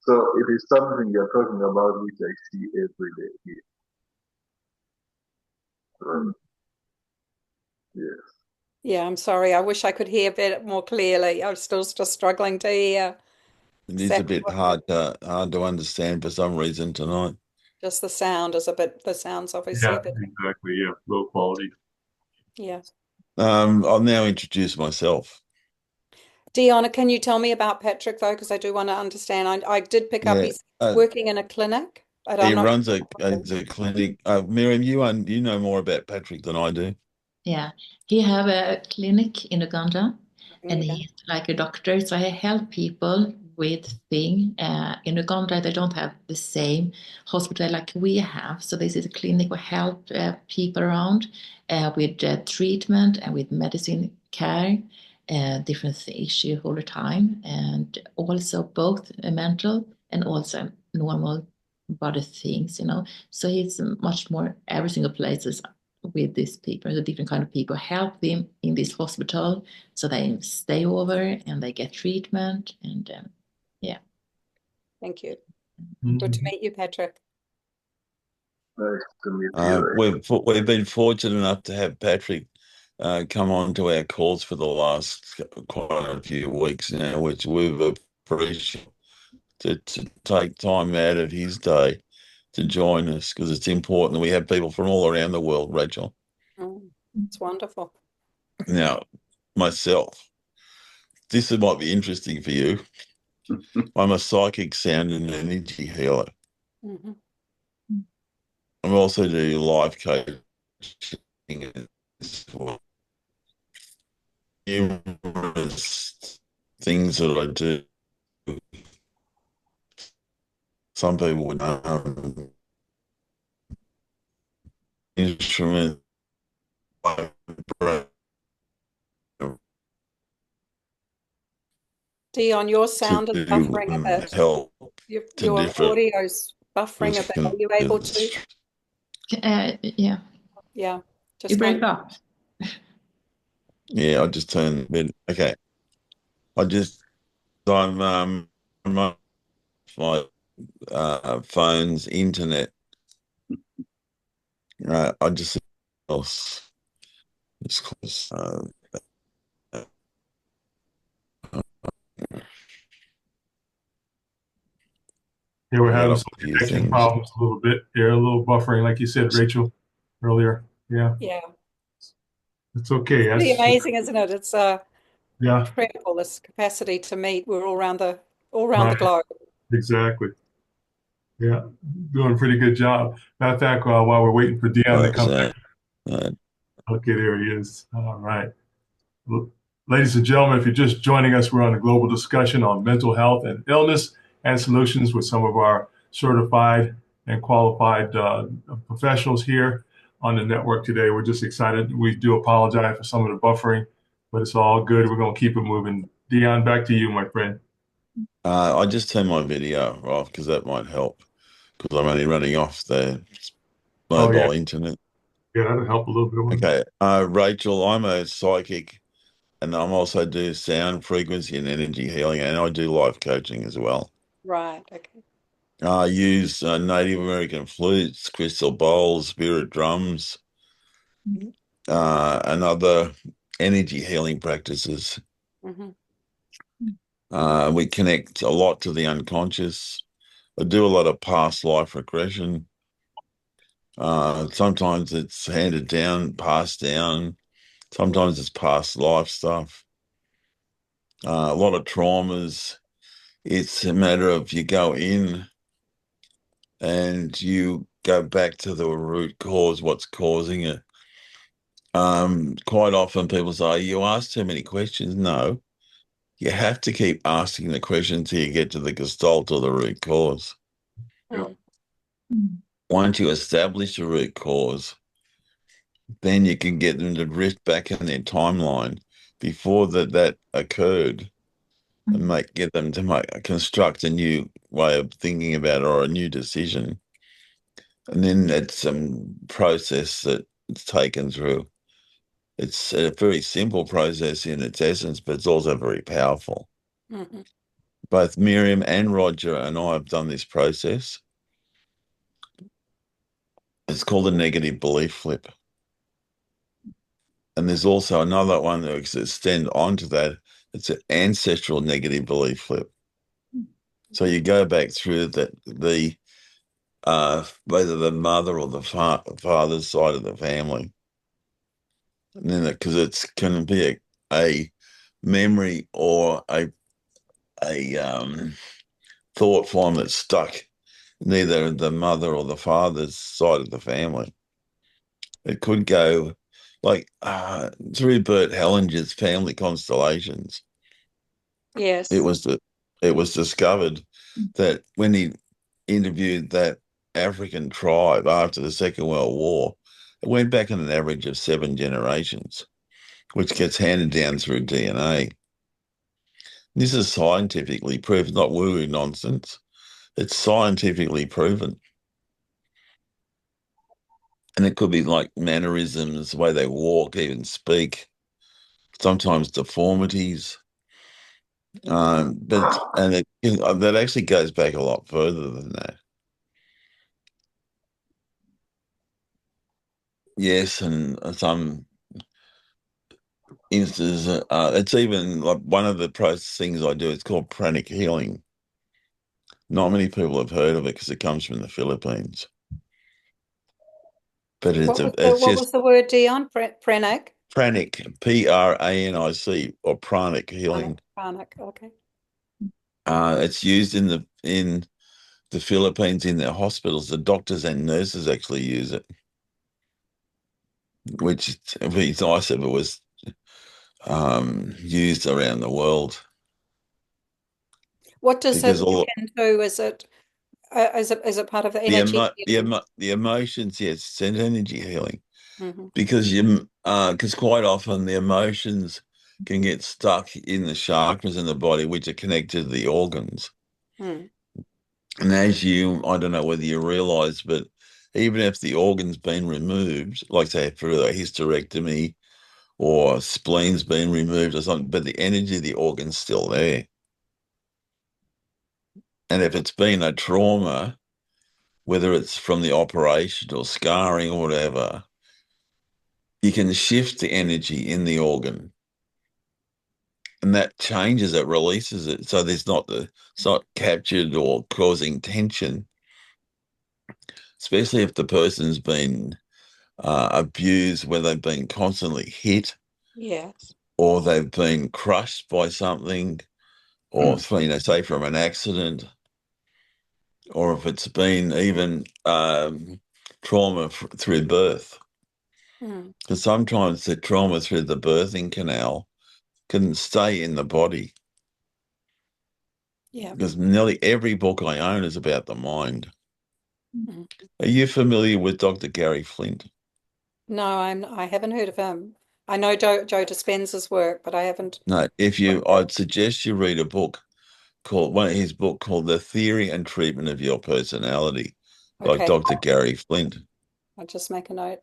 Speaker 5: So it is something you're talking about, which I see every day here. Yes.
Speaker 6: Yeah, I'm sorry. I wish I could hear a bit more clearly. I'm still just struggling to hear.
Speaker 2: It is a bit hard to understand for some reason tonight.
Speaker 6: Just the sound is the sound's obviously a bit.
Speaker 1: Exactly. Yeah, low quality.
Speaker 6: Yeah.
Speaker 2: I'll now introduce myself.
Speaker 6: Deon, can you tell me about Patrick though? Because I do want to understand. I did pick up he's working in a clinic.
Speaker 2: He runs a clinic. Miriam, you know more about Patrick than I do.
Speaker 3: Yeah, he have a clinic in Uganda, and he's like a doctor. So I help people with things. In Uganda, they don't have the same hospital like we have. So this is a clinic where help people around with treatment and with medicine care, different issues all the time, and also both mental and also normal body things, So he's much more every single places with these people, the different kind of people, help them in this hospital so they stay over and they get treatment. And yeah.
Speaker 6: Thank you. Good to meet you, Patrick.
Speaker 5: Nice to meet you.
Speaker 2: We've been fortunate enough to have Patrick come on to our calls for the last quite a few weeks now, which we've appreciated to take time out of his day to join us, because it's important that we have people from all around the world, Rachel.
Speaker 6: It's wonderful.
Speaker 2: Now, myself, this might be interesting for you. I'm a psychic sound and energy healer.
Speaker 6: Mm-hmm.
Speaker 2: I also do life coaching as well. Numerous things that I do. Some people would instrument
Speaker 6: Deon, your
Speaker 2: to
Speaker 6: sound is buffering a bit.
Speaker 2: help to
Speaker 6: Your
Speaker 2: different
Speaker 6: audio's buffering a bit. Are you able to?
Speaker 3: Yeah.
Speaker 6: Yeah.
Speaker 3: You
Speaker 6: Just
Speaker 3: break
Speaker 6: kind of.
Speaker 3: up.
Speaker 2: Yeah, I just turned mid. Okay. I'm my phone's internet. I just else. It's close.
Speaker 1: Yeah, we're having
Speaker 2: Up
Speaker 1: some
Speaker 2: a few
Speaker 1: connection
Speaker 2: things.
Speaker 1: problems a little bit here, a little buffering, like you said, Rachel, earlier. Yeah,
Speaker 6: Yeah.
Speaker 1: it's okay.
Speaker 6: It's pretty
Speaker 1: That's
Speaker 6: amazing, isn't it? It's
Speaker 1: yeah,
Speaker 6: incredible, this capacity to meet. We're all around the
Speaker 1: right,
Speaker 6: globe.
Speaker 1: exactly. Yeah, doing a pretty good job. Matter of fact, while we're waiting for Deon to come back,
Speaker 2: Uh,
Speaker 1: okay, there he is. All right. Ladies and gentlemen, if you're just joining us, we're on a global discussion on mental health and illness and solutions with some of our certified and qualified professionals here on the network today. We're just excited. We do apologize for some of the buffering, but it's all good. We're going to keep it moving. Deon, back to you, my friend.
Speaker 2: I just turned my video off because that might help because I'm only running off the
Speaker 1: Oh, yeah.
Speaker 2: mobile internet.
Speaker 1: Yeah, that'll help a little bit.
Speaker 2: Okay. Rachel, I'm a psychic and I'm also do sound frequency and energy healing and I do life coaching as well.
Speaker 6: Right. Okay.
Speaker 2: I use Native American flutes, crystal bowls, spirit drums, and other energy healing practices.
Speaker 6: Mm-hmm.
Speaker 2: We connect a lot to the unconscious. I do a lot of past life regression. Sometimes it's handed down, passed down. Sometimes it's past life stuff. A lot of traumas. It's a matter of you go in and you go back to the root cause, what's causing it. Quite often people say, you ask too many questions. No, you have to keep asking the question until you get to the gestalt or the root cause.
Speaker 1: Yeah.
Speaker 2: Once you establish the root cause, then you can get them to drift back in their timeline before that occurred and get them to construct a new way of thinking about it or a new decision. And then that's some process that it's taken through. It's a very simple process in its essence, but it's also very powerful.
Speaker 6: Mm-hmm.
Speaker 2: Both Miriam and Roger and I have done this process. It's called a negative belief flip. And there's also another one that extend onto that. It's an ancestral negative belief flip. So you go back through the whether the mother or the father's side of the family, and then because it's can be a memory or a thought form that's stuck neither the mother or the father's side of the family. It could go like through Bert Hellinger's family constellations.
Speaker 6: Yes.
Speaker 2: It was discovered that when he interviewed that African tribe after the Second World War, it went back in an average of 7 generations, which gets handed down through DNA. This is scientifically proven, not woo-woo nonsense. It's scientifically proven. And it could be like mannerisms, the way they walk, even speak, sometimes deformities. That actually goes back a lot further than that. Yes, and some instances, it's even like one of the process things I do. It's called pranic healing. Not many people have heard of it because it comes from the Philippines. But
Speaker 6: What was the word, Deon? Pranic?
Speaker 2: pranic, Pranic, or pranic healing.
Speaker 6: Pranic. Okay.
Speaker 2: It's used in the Philippines in their hospitals. The doctors and nurses actually use it, which would be nice if it was used around the world.
Speaker 6: What does
Speaker 2: Because
Speaker 6: it look into? Is it part of the energy healing?
Speaker 2: the emotions, yes, it's an energy healing.
Speaker 6: Mm-hmm.
Speaker 2: Because quite often the emotions can get stuck in the chakras in the body, which are connected to the organs.
Speaker 6: Mm.
Speaker 2: And as I don't know whether you realize, but even if the organ's been removed, like say for a hysterectomy or spleen's been removed or something, but the energy of the organ's still there. And if it's been a trauma, whether it's from the operation or scarring or whatever, you can shift the energy in the organ. And that changes it, releases it. So it's not captured or causing tension, especially if the person's been abused, where they've been constantly hit,
Speaker 6: Yes,
Speaker 2: or they've been crushed by something, or say from an accident, or if it's been even trauma through birth. Because sometimes the trauma through the birthing canal can stay in the body.
Speaker 6: yeah.
Speaker 2: Because nearly every book I own is about the mind. Are you familiar with Dr. Gary Flint?
Speaker 6: No, I haven't heard of him. I know Joe Dispenza's work, but I haven't.
Speaker 2: No, I'd suggest you read a book one of his book called The Theory and Treatment of Your Personality by
Speaker 6: Okay,
Speaker 2: Dr. Gary Flint.
Speaker 6: I'll just make a note.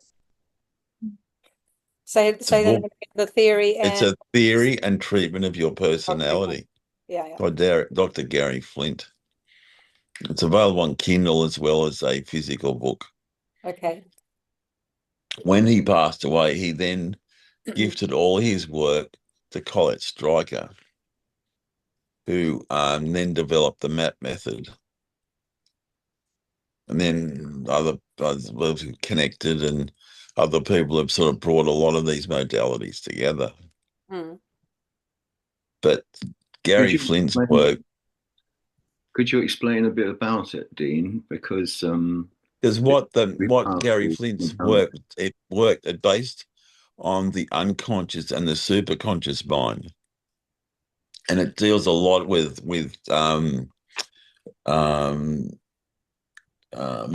Speaker 6: Say
Speaker 2: It's a
Speaker 6: that
Speaker 2: book.
Speaker 6: again, the theory
Speaker 2: It's
Speaker 6: and
Speaker 2: a theory and treatment of your
Speaker 6: okay,
Speaker 2: personality
Speaker 6: yeah.
Speaker 2: by Dr. Gary Flint. It's available on Kindle as well as a physical book.
Speaker 6: Okay.
Speaker 2: When he passed away, he then gifted all his work to Colette Stryker, who then developed the MAP method. And then other were connected, and other people have sort of brought a lot of these modalities together. But Gary Flint's work.
Speaker 4: Could you explain a bit about it, Dean? Because
Speaker 2: what Gary Flint's work, it based on the unconscious and the superconscious mind, and it deals a lot with what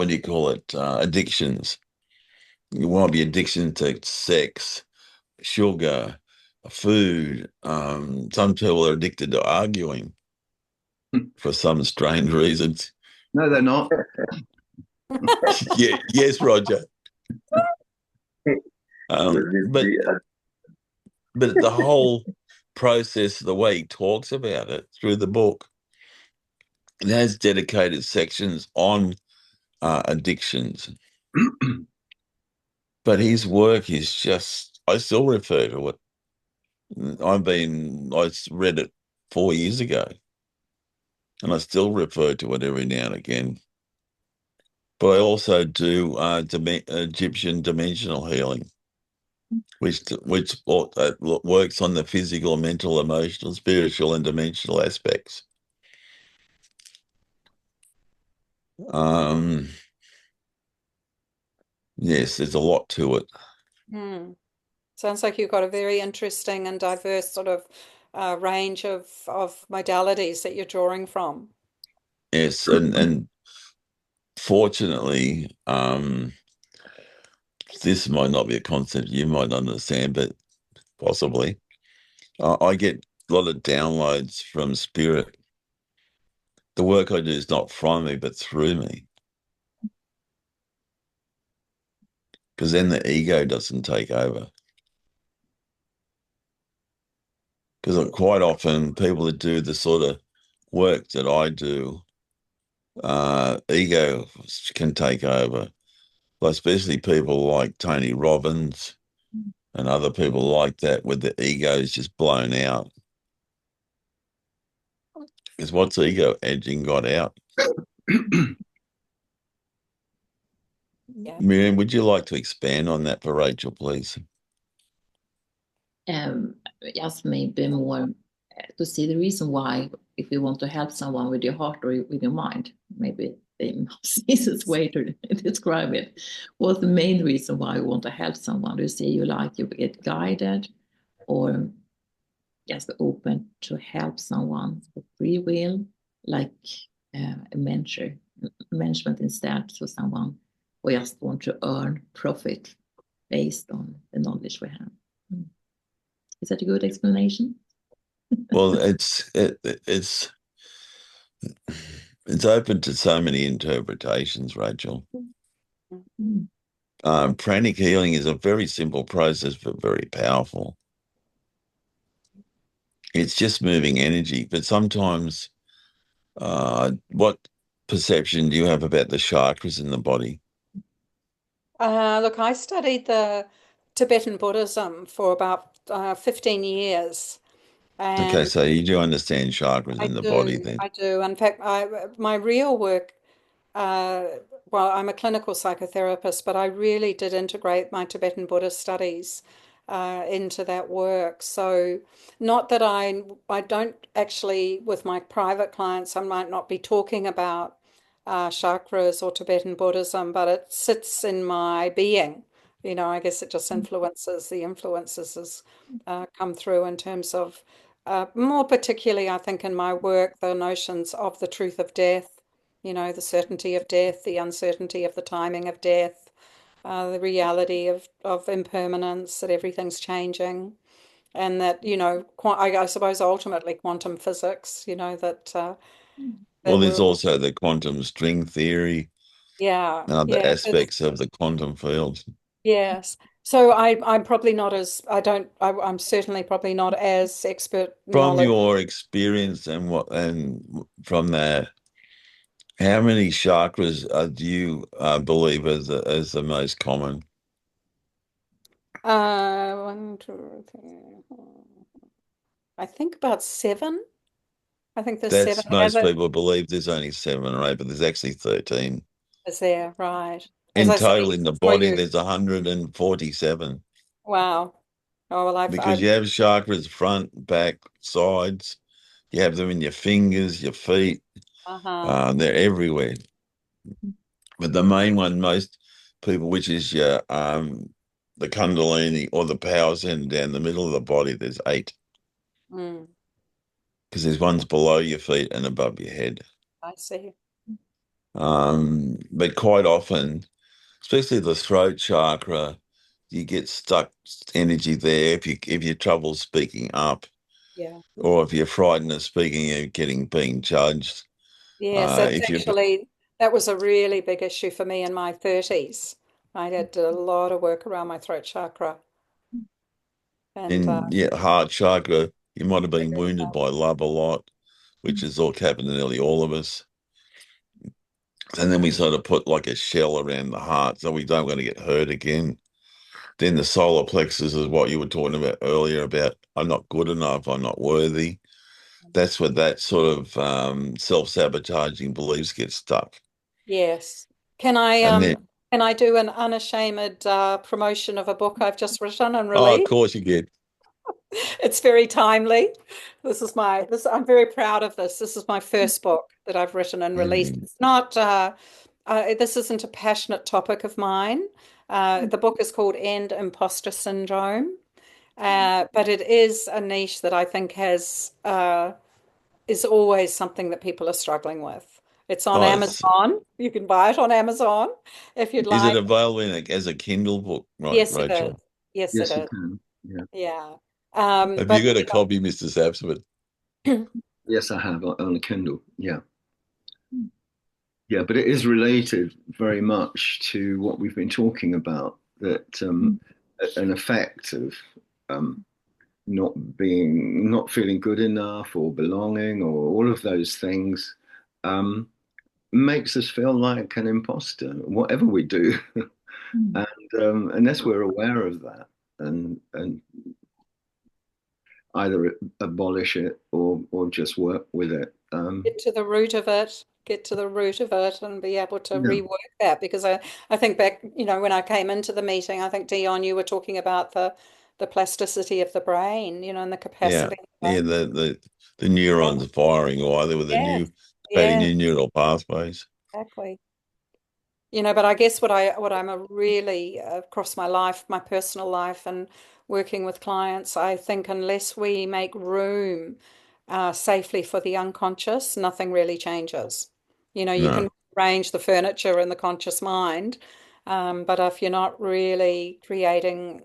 Speaker 2: do you call it, addictions. You want to be addiction to sex, sugar, food. Some people are addicted to arguing for some strange reasons.
Speaker 4: No, they're not.
Speaker 2: Yeah, yes, Roger. But the whole process, the way he talks about it through the book, it has dedicated sections on addictions. But his work is just, I still refer to it. I read it 4 years ago, and I still refer to it every now and again. But I also do Egyptian dimensional healing, which works on the physical, mental, emotional, spiritual, and dimensional aspects. Yes, there's a lot to it.
Speaker 6: Sounds like you've got a very interesting and diverse sort of range of modalities that you're drawing from.
Speaker 2: Yes, and fortunately, this might not be a concept you might understand, but possibly. I get a lot of downloads from spirit. The work I do is not from me, but through me. Because then the ego doesn't take over. Because quite often people that do the sort of work that I do, ego can take over. Like especially people like Tony Robbins and other people like that, where the ego is just blown out. Because what's ego edging got out?
Speaker 6: Yeah.
Speaker 2: Miriam, would you like to expand on that for Rachel, please?
Speaker 3: Just maybe more to see the reason why, if you want to help someone with your heart or with your mind, maybe the most easiest way to describe it, what's the main reason why you want to help someone? Do you say you get guided, or just open to help someone for free will, like a management instead, so someone who just want to earn profit based on the knowledge we have? Is that a good explanation?
Speaker 2: Well, it's open to so many interpretations, Rachel. Pranic healing is a very simple process, but very powerful. It's just moving energy, but sometimes, what perception do you have about the chakras in the body?
Speaker 6: Look, I studied the Tibetan Buddhism for about 15 years.
Speaker 2: Okay,
Speaker 6: And
Speaker 2: so you do understand chakras in the body then.
Speaker 6: I do. In fact, my real work, well, I'm a clinical psychotherapist, but I really did integrate my Tibetan Buddhist studies into that work. So not that I don't actually, with my private clients, I might not be talking about chakras or Tibetan Buddhism, but it sits in my being. I guess it just influences, the influences has come through in terms of more particularly, I think, in my work, the notions of the truth of death, the certainty of death, the uncertainty of the timing of death, the reality of impermanence, that everything's changing, and that, I suppose ultimately quantum physics, that
Speaker 2: Well,
Speaker 6: that
Speaker 2: there's
Speaker 6: we're,
Speaker 2: also the quantum string theory
Speaker 6: yeah,
Speaker 2: and other
Speaker 6: yeah.
Speaker 2: aspects of the quantum field.
Speaker 6: Yes. So I'm probably not as, I'm certainly probably not as expert
Speaker 2: From
Speaker 6: knowledge.
Speaker 2: your experience and from that, how many chakras do you believe as the most common?
Speaker 6: One, two, three, four. I think about seven. I think there's seven.
Speaker 2: That's most people believe there's only 7 or 8, but there's actually 13.
Speaker 6: Is there, right? As
Speaker 2: In
Speaker 6: I say,
Speaker 2: total, in the
Speaker 6: for
Speaker 2: body,
Speaker 6: you.
Speaker 2: there's 147
Speaker 6: Wow. Oh, well,
Speaker 2: because you have chakras front, back, sides. You have them in your fingers, your feet. They're everywhere. But the main one, most people, which is your the Kundalini or the power center down the middle of the body, there's 8
Speaker 6: Mm,
Speaker 2: because there's ones below your feet and above your head.
Speaker 6: I see.
Speaker 2: But quite often, especially the throat chakra, you get stuck energy there if you're trouble speaking up,
Speaker 6: Yeah.
Speaker 2: or if you're frightened of speaking, you're being judged.
Speaker 6: Yes, that's
Speaker 2: If you
Speaker 6: actually, that was a really big issue for me in my 30s. I did a lot of work around my throat chakra, and
Speaker 2: in heart chakra, you might have been
Speaker 6: figured it
Speaker 2: wounded
Speaker 6: out.
Speaker 2: by love a lot, which is all happened to nearly all of us. And then we sort of put like a shell around the heart so we don't want to get hurt again. Then the solar plexus is what you were talking about earlier about I'm not good enough, I'm not worthy. That's where that sort of self-sabotaging beliefs get stuck.
Speaker 6: Yes. Can I
Speaker 2: And then,
Speaker 6: can I do an unashamed promotion of a book I've just written and
Speaker 2: oh, of
Speaker 6: released?
Speaker 2: course you get.
Speaker 6: It's very timely. I'm very proud of this. This is my first book that I've written and released.
Speaker 2: Mm.
Speaker 6: It's not, this isn't a passionate topic of mine. The book is called End Imposter Syndrome, but it is a niche that I think is always something that people are struggling with. It's on
Speaker 2: Oh,
Speaker 6: Amazon. You can buy it on Amazon if you'd
Speaker 2: is it
Speaker 6: like.
Speaker 2: available as a Kindle book, right,
Speaker 6: Yes, it is.
Speaker 2: Rachel?
Speaker 6: Yes, it
Speaker 4: Yes, you
Speaker 6: is.
Speaker 4: can. Yeah.
Speaker 6: Yeah.
Speaker 2: Have you
Speaker 6: But
Speaker 2: got a copy, Mr. Sapsford?
Speaker 4: Yes, I have on a Kindle. Yeah. Yeah, but it is related very much to what we've been talking about, that an effect of um, not feeling good enough or belonging or all of those things um, makes us feel like an imposter, whatever we do. And unless we're aware of that and either abolish it or just work with it.
Speaker 6: get to the root of it, get to the root of it and be able to
Speaker 4: Yeah,
Speaker 6: rework that. Because I think back, when I came into the meeting, I think Deon, you were talking about the plasticity of the brain, and the capacity.
Speaker 2: Yeah, the neurons firing either with
Speaker 6: Yes,
Speaker 2: creating
Speaker 6: yeah,
Speaker 2: new neural pathways.
Speaker 6: exactly. But I guess what I'm a really across my life, my personal life, and working with clients, I think unless we make room safely for the unconscious, nothing really changes. You
Speaker 2: No.
Speaker 6: can arrange the furniture in the conscious mind, but if you're not really creating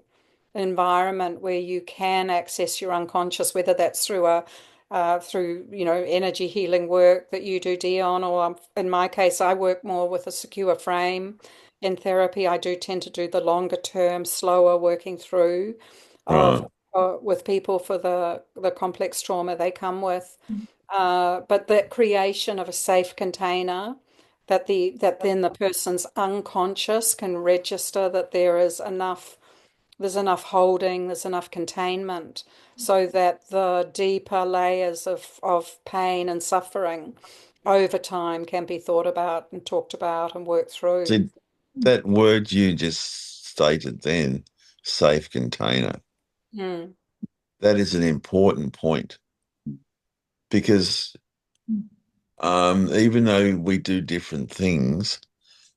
Speaker 6: an environment where you can access your unconscious, whether that's through energy healing work that you do, Deon, or in my case, I work more with a secure frame. In therapy, I do tend to do the longer term, slower working through of
Speaker 2: Right.
Speaker 6: with people for the complex trauma they come with. But that creation of a safe container that then the person's unconscious can register that there's enough holding, there's enough containment, so that the deeper layers of pain and suffering over time can be thought about and talked about and worked through.
Speaker 2: See, that word you just stated then, safe container,
Speaker 6: Mm.
Speaker 2: that is an important point because even though we do different things,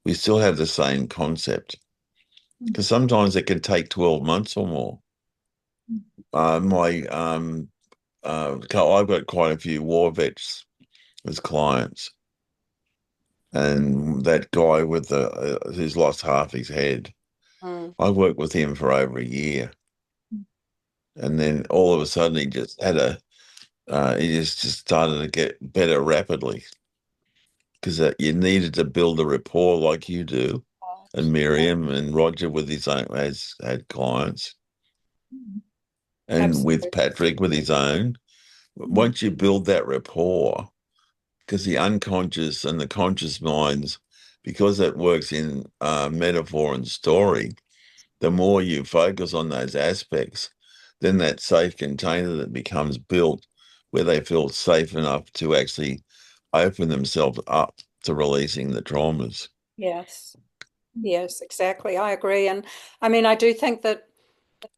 Speaker 2: we still have the same concept. Because sometimes it can take 12 months or more. I've got quite a few war vets as clients, and that guy with who's lost half his head,
Speaker 6: Mm.
Speaker 2: I worked with him for over a year, and then all of a sudden he just started to get better rapidly because you needed to build a rapport like you do, and Miriam and Roger with his own has had clients, and with
Speaker 6: Absolutely.
Speaker 2: Patrick with his own. Once you build that rapport, because the unconscious and the conscious minds, because it works in metaphor and story, the more you focus on those aspects, then that safe container that becomes built where they feel safe enough to actually open themselves up to releasing the traumas.
Speaker 6: Yes. Yes, exactly. I agree. And I mean, I do think that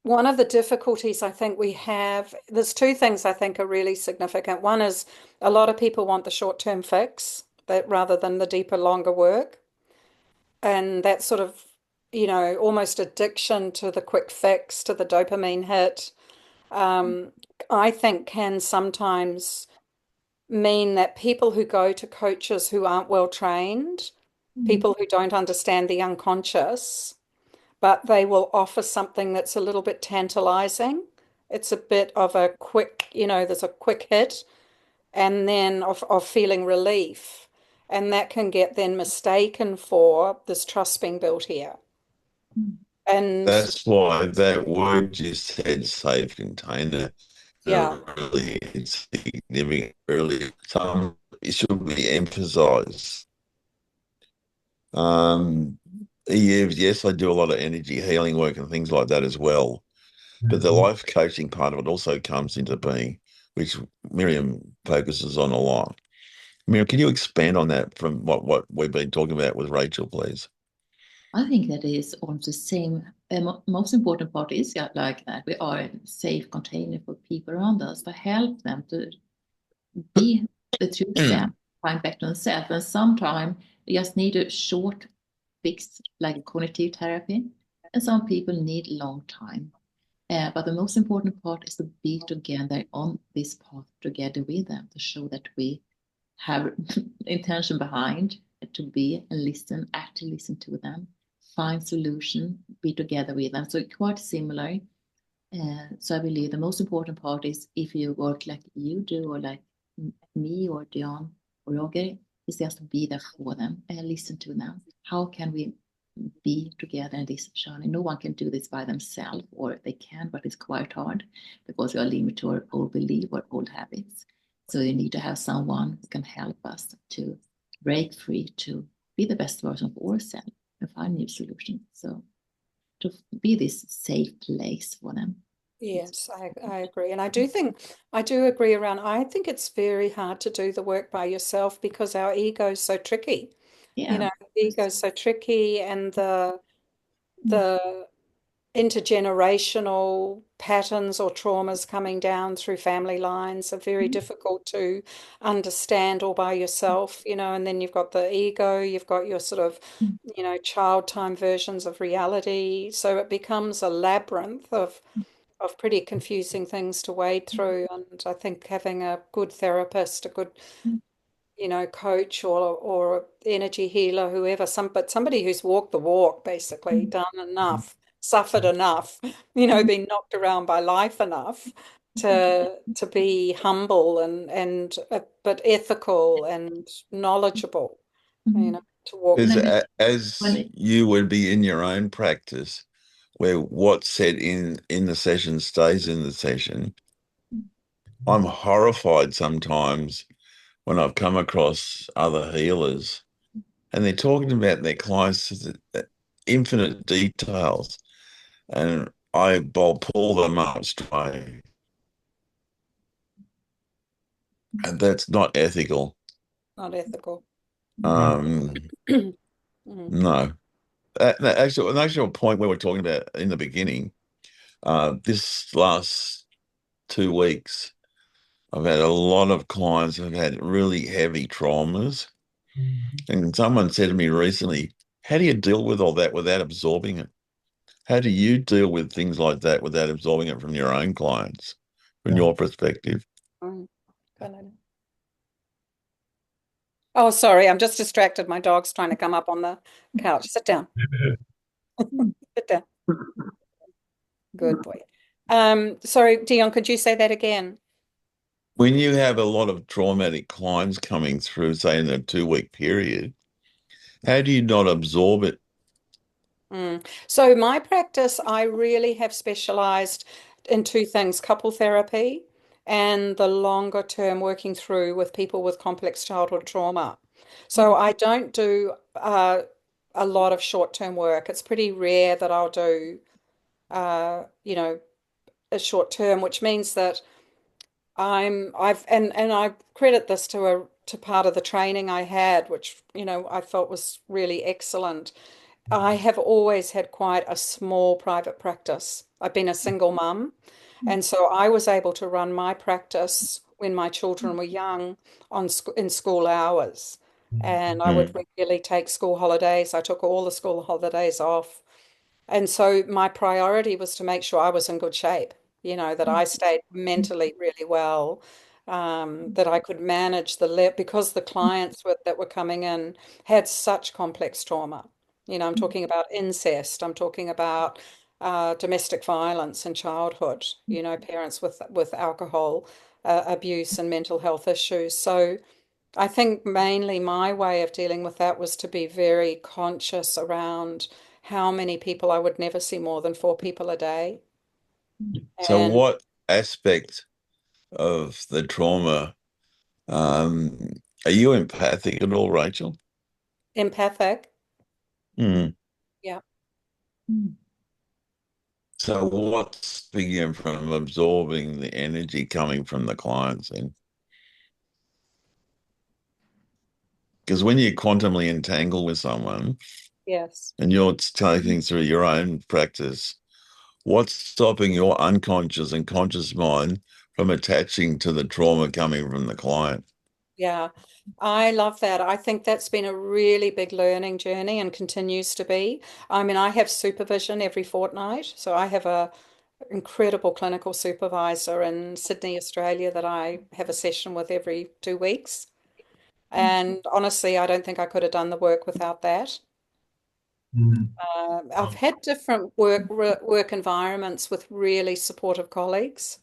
Speaker 6: one of the difficulties I think we have, there's two things I think are really significant. One is a lot of people want the short-term fix, that rather than the deeper, longer work. And that sort of, almost addiction to the quick fix, to the dopamine hit, I think can sometimes mean that people who go to coaches who aren't well trained, people who don't understand the unconscious, but they will offer something that's a little bit tantalizing. It's a bit of a quick, there's a quick hit and then of feeling relief. And that can get then mistaken for this trust being built here. And
Speaker 2: That's why that word you said, safe container,
Speaker 6: yeah,
Speaker 2: really it's significant. Really, some it should be emphasized. Um, yes, I do a lot of energy healing work and things like that as well. But the life coaching part of it also comes into being, which Miriam focuses on a lot. Miriam, can you expand on that from what we've been talking about with Rachel, please?
Speaker 3: I think that is almost the same. Most important part is like that we are a safe container for people around us to help them to be the true self, find back to themselves. And sometimes you just need a short fix, like cognitive therapy, and some people need a long time. But the most important part is to be together on this path together with them to show that we have intention behind to be and listen, actively listen to them, find solution, be together with them. So quite similar. So I believe the most important part is if you work like you do or like me or Deon or Roger, is just to be there for them and listen to them. How can we be together in this journey? No one can do this by themselves, or they can, but it's quite hard because we are limited to our old belief or old habits. So you need to have someone who can help us to break free, to be the best version of ourselves and find new solutions. So to be this safe place for them.
Speaker 6: yes, I agree. And I do agree around, I think it's very hard to do the work by yourself because our ego is so tricky.
Speaker 3: Yeah.
Speaker 6: The ego is so tricky and the intergenerational patterns or traumas coming down through family lines are very difficult to understand all by yourself, and then you've got the ego, you've got your sort of, child time versions of reality. So it becomes a labyrinth of pretty confusing things to wade through. And I think having a good therapist, a good coach or energy healer, whoever, somebody who's walked the walk, basically, done enough, suffered enough, been knocked around by life enough to be humble and but ethical and knowledgeable, to walk.
Speaker 2: As you would be in your own practice, where what's said in the session stays in the session. I'm horrified sometimes when I've come across other healers and they're talking about their clients infinite details, and I'll pull them up straight away. And that's not ethical.
Speaker 6: Not ethical.
Speaker 2: No. Actually, an actual point where we're talking about in the beginning, this last 2 weeks, I've had a lot of clients who've had really heavy traumas. And someone said to me recently, how do you deal with all that without absorbing it? How do you deal with things like that without absorbing it from your own clients, from your perspective?
Speaker 6: Oh, sorry, I'm just distracted. My dog's trying to come up on the couch. Sit down. Sit down. Good boy. Sorry, Deon, could you say that again?
Speaker 2: When you have a lot of traumatic clients coming through, say in a 2 week period, how do you not absorb it?
Speaker 6: So my practice, I really have specialized in two things, couple therapy and the longer term working through with people with complex childhood trauma. So I don't do a lot of short-term work. It's pretty rare that I'll do, a short term, which means that I credit this to part of the training I had, which, I felt was really excellent. I have always had quite a small private practice. I've been a single mum, and so I was able to run my practice when my children were young in school hours. And I would regularly take school holidays. I took all the school holidays off. And so my priority was to make sure I was in good shape, that I stayed mentally really well, that I could manage because the clients that were coming in had such complex trauma. I'm talking about incest, I'm talking about domestic violence in childhood, parents with alcohol abuse and mental health issues. So I think mainly my way of dealing with that was to be very conscious around how many people I would never see more than 4 people a day.
Speaker 2: So
Speaker 6: And
Speaker 2: what aspect of the trauma, are you empathic at all, Rachel?
Speaker 6: empathic,
Speaker 2: Mm.
Speaker 6: yeah.
Speaker 2: So what's stopping you from absorbing the energy coming from the clients then? Because when you quantumly entangle with someone
Speaker 6: Yes.
Speaker 2: and you're taking through your own practice, what's stopping your unconscious and conscious mind from attaching to the trauma coming from the client?
Speaker 6: Yeah, I love that. I think that's been a really big learning journey and continues to be. I mean, I have supervision every fortnight. So I have a incredible clinical supervisor in Sydney, Australia, that I have a session with every 2 weeks. And honestly, I don't think I could have done the work without that. I've had different work environments with really supportive colleagues.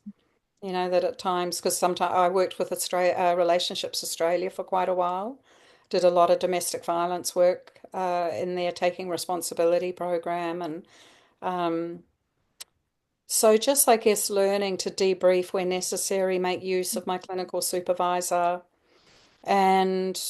Speaker 6: That at times, because sometimes I worked with Relationships Australia for quite a while, did a lot of domestic violence work in their Taking Responsibility program. And so just, I guess, learning to debrief where necessary, make use of my clinical supervisor, and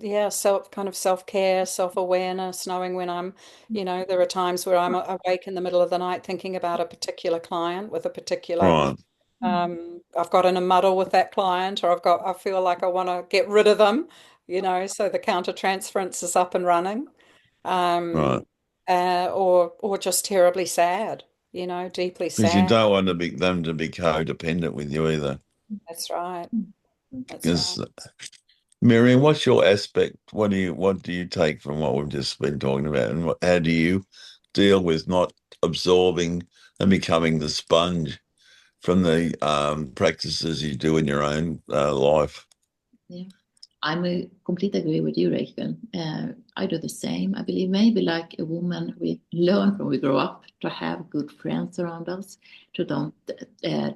Speaker 6: yeah, self-care, self-awareness, knowing when there are times where I'm awake in the middle of the night thinking about a particular client with a particular
Speaker 2: Right.
Speaker 6: I've got in a muddle with that client, or I feel like I want to get rid of them, so the counter transference is up and running.
Speaker 2: Right.
Speaker 6: or just terribly sad, you know, deeply
Speaker 2: Because you
Speaker 6: sad.
Speaker 2: don't want them to be codependent with you either.
Speaker 6: That's right. That's
Speaker 2: Because
Speaker 6: right.
Speaker 2: Miriam, what's your aspect? What do you take from what we've just been talking about, and how do you deal with not absorbing and becoming the sponge from the practices you do in your own life?
Speaker 3: Yeah. I'm completely agree with you, Rachel. I do the same. I believe maybe like a woman, we learn when we grow up to have good friends around us, to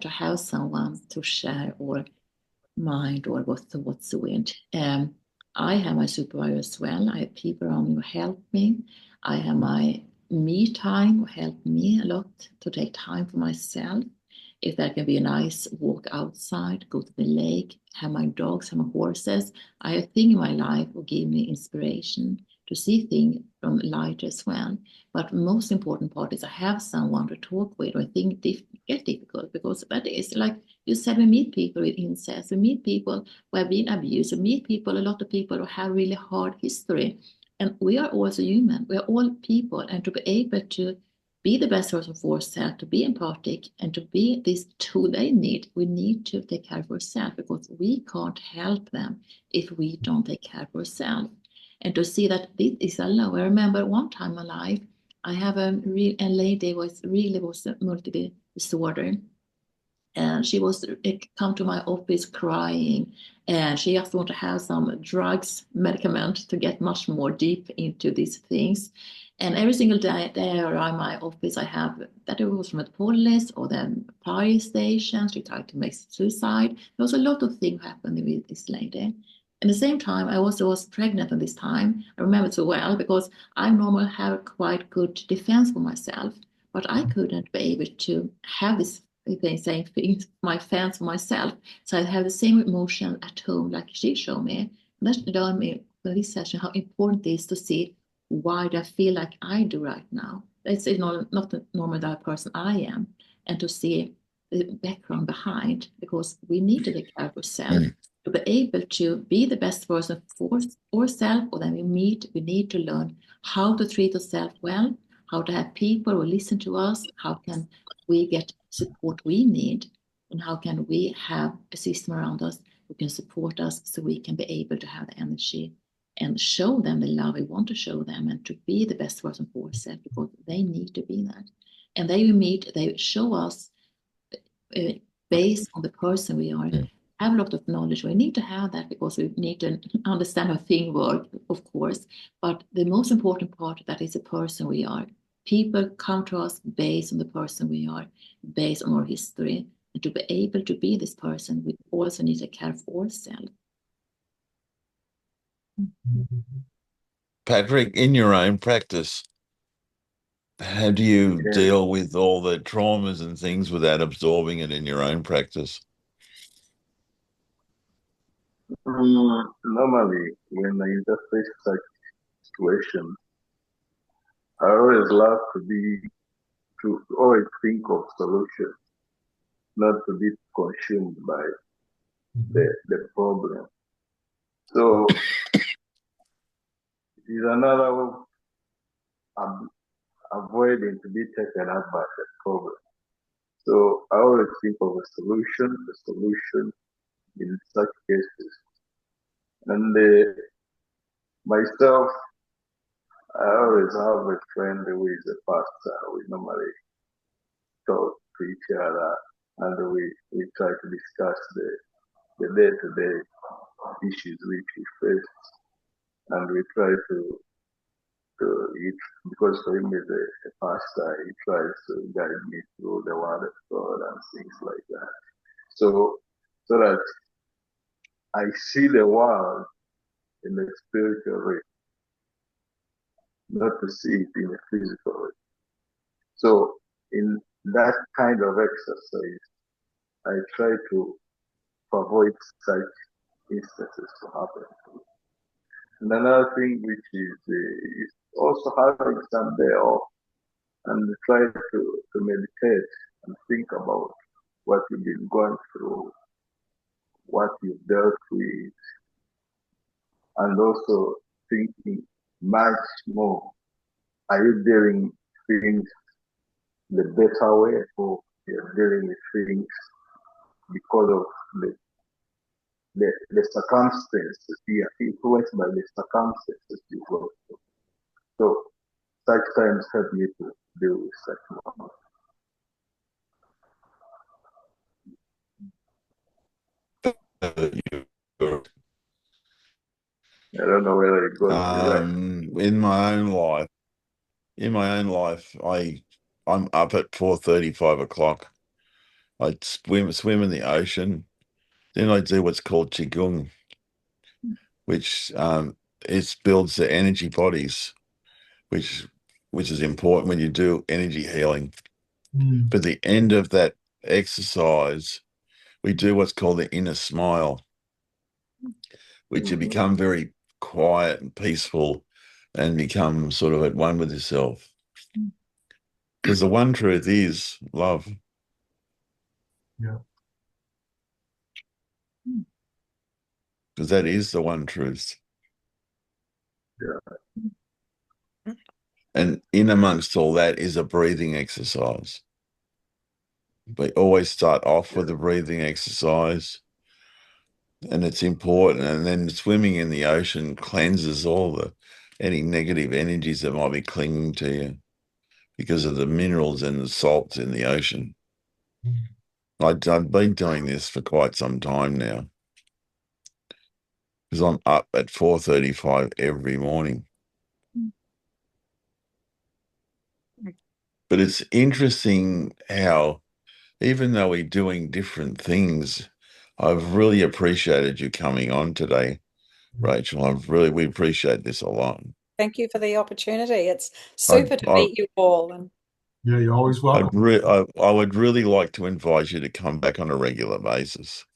Speaker 3: have someone to share our mind or what's the wind. I have my supervisor as well. I have people around me who help me. I have my me time who help me a lot to take time for myself. If that can be a nice walk outside, go to the lake, have my dogs, have my horses. I have things in my life who give me inspiration to see things from light as well. But most important part is I have someone to talk with when things get difficult, because that is like you said, we meet people with incest, we meet people who have been abused, we meet people, a lot of people who have really hard history. And we are also human, we are all people, and to be able to be the best version for ourselves, to be empathic, and to be this tool they need, we need to take care of ourselves, because we can't help them if we don't take care of ourselves. And to see that this is allowed. I remember one time in my life, I have a lady who was a multiple disorder, and she was come to my office crying, and she just wanted to have some drugs, medicament to get much more deep into these things. And every single day around my office, I have that it was from the police or the fire station. She tried to make suicide. There was a lot of things happening with this lady. At the same time, I also was pregnant at this time. I remember it so well because I normally have quite good defense for myself, but I couldn't be able to have this saying things, my fans for myself. So I have the same emotion at home like she showed me. And that learned me in this session how important it is to see why do I feel like I do right now. It's not the normal person I am, and to see the background behind, because we need to take care of ourselves to be able to be the best person for ourselves. Or then we need to learn how to treat ourselves well, how to have people who listen to us, how can we get support we need, and how can we have a system around us who can support us so we can be able to have the energy and show them the love we want to show them, and to be the best person for ourselves, because they need to be that. And they show us based on the person we are, have a lot of knowledge. We need to have that because we need to understand how things work, of course. But the most important part, that is the person we are. People come to us based on the person we are, based on our history. And to be able to be this person, we also need to care for ourselves.
Speaker 2: Patrick, in your own practice, how do you deal with all the traumas and things without absorbing it in your own practice?
Speaker 5: Normally, when I interface such situations, I always love to always think of solutions, not to be consumed by the problem. So it is another way of avoiding to be taken up by the problem. So I always think of a solution in such cases. And myself, I always have a friend who is a pastor. We normally talk to each other, and we try to discuss the day-to-day issues which we face. And we try to because for him is a pastor, he tries to guide me through the word of God and things like that. So that I see the world in a spiritual way, not to see it in a physical way. So in that kind of exercise, I try to avoid such instances to happen. And another thing which is also having some day off and try to meditate and think about what you've been going through, what you've dealt with, and also thinking much more are you dealing things the better way, or you're dealing with things because of the circumstances? You are influenced by the circumstances you go through. So such times help you to deal with such moments. I don't know whether it goes right.
Speaker 2: In my own life, I'm up at 4:30, 5 o'clock. I swim in the ocean. Then I do what's called qigong, which it builds the energy bodies, which is important when you do energy healing. But at the end of that exercise, we do what's called the inner smile, which you become very quiet and peaceful and become sort of at one with yourself. Because the one truth is love.
Speaker 1: Yeah.
Speaker 2: Because that is the one truth.
Speaker 5: Yeah.
Speaker 2: And in amongst all that is a breathing exercise. We always start off with a breathing exercise, and it's important. And then swimming in the ocean cleanses any negative energies that might be clinging to you because of the minerals and the salts in the ocean. I've been doing this for quite some time now, because I'm up at 4:35 every morning. But it's interesting how, even though we're doing different things, I've really appreciated you coming on today, Rachel. We appreciate this a lot.
Speaker 6: Thank you for the opportunity. It's super to meet you all. And
Speaker 1: yeah, you're always welcome.
Speaker 2: I would really like to invite you to come back on a regular basis.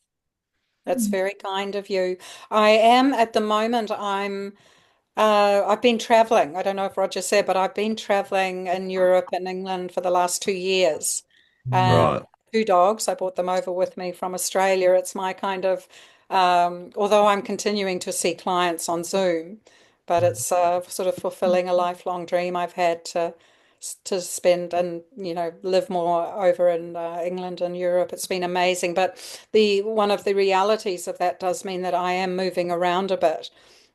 Speaker 6: that's very kind of you. I am at the moment, I've been traveling. I don't know if Roger said, but I've been traveling in Europe and England for the last 2 years.
Speaker 2: Right.
Speaker 6: 2 dogs. I brought them over with me from Australia. It's my kind of, although I'm continuing to see clients on Zoom, but it's sort of fulfilling a lifelong dream I've had to spend and live more over in England and Europe. It's been amazing. But one of the realities of that does mean that I am moving around a bit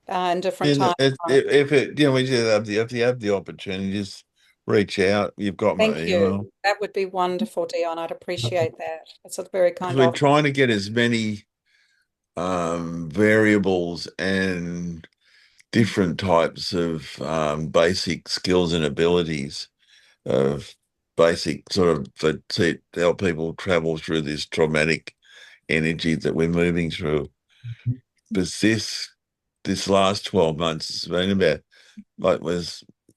Speaker 6: in different times.
Speaker 2: If you have the opportunity, just reach out. You've got my
Speaker 6: Thank
Speaker 2: email.
Speaker 6: you. That would be wonderful, Deon. I'd appreciate that. It's a very kind
Speaker 2: We're
Speaker 6: offer.
Speaker 2: trying to get as many variables and different types of basic skills and abilities of basic sort of to help people travel through this traumatic energy that we're moving through. But this last 12 months has been about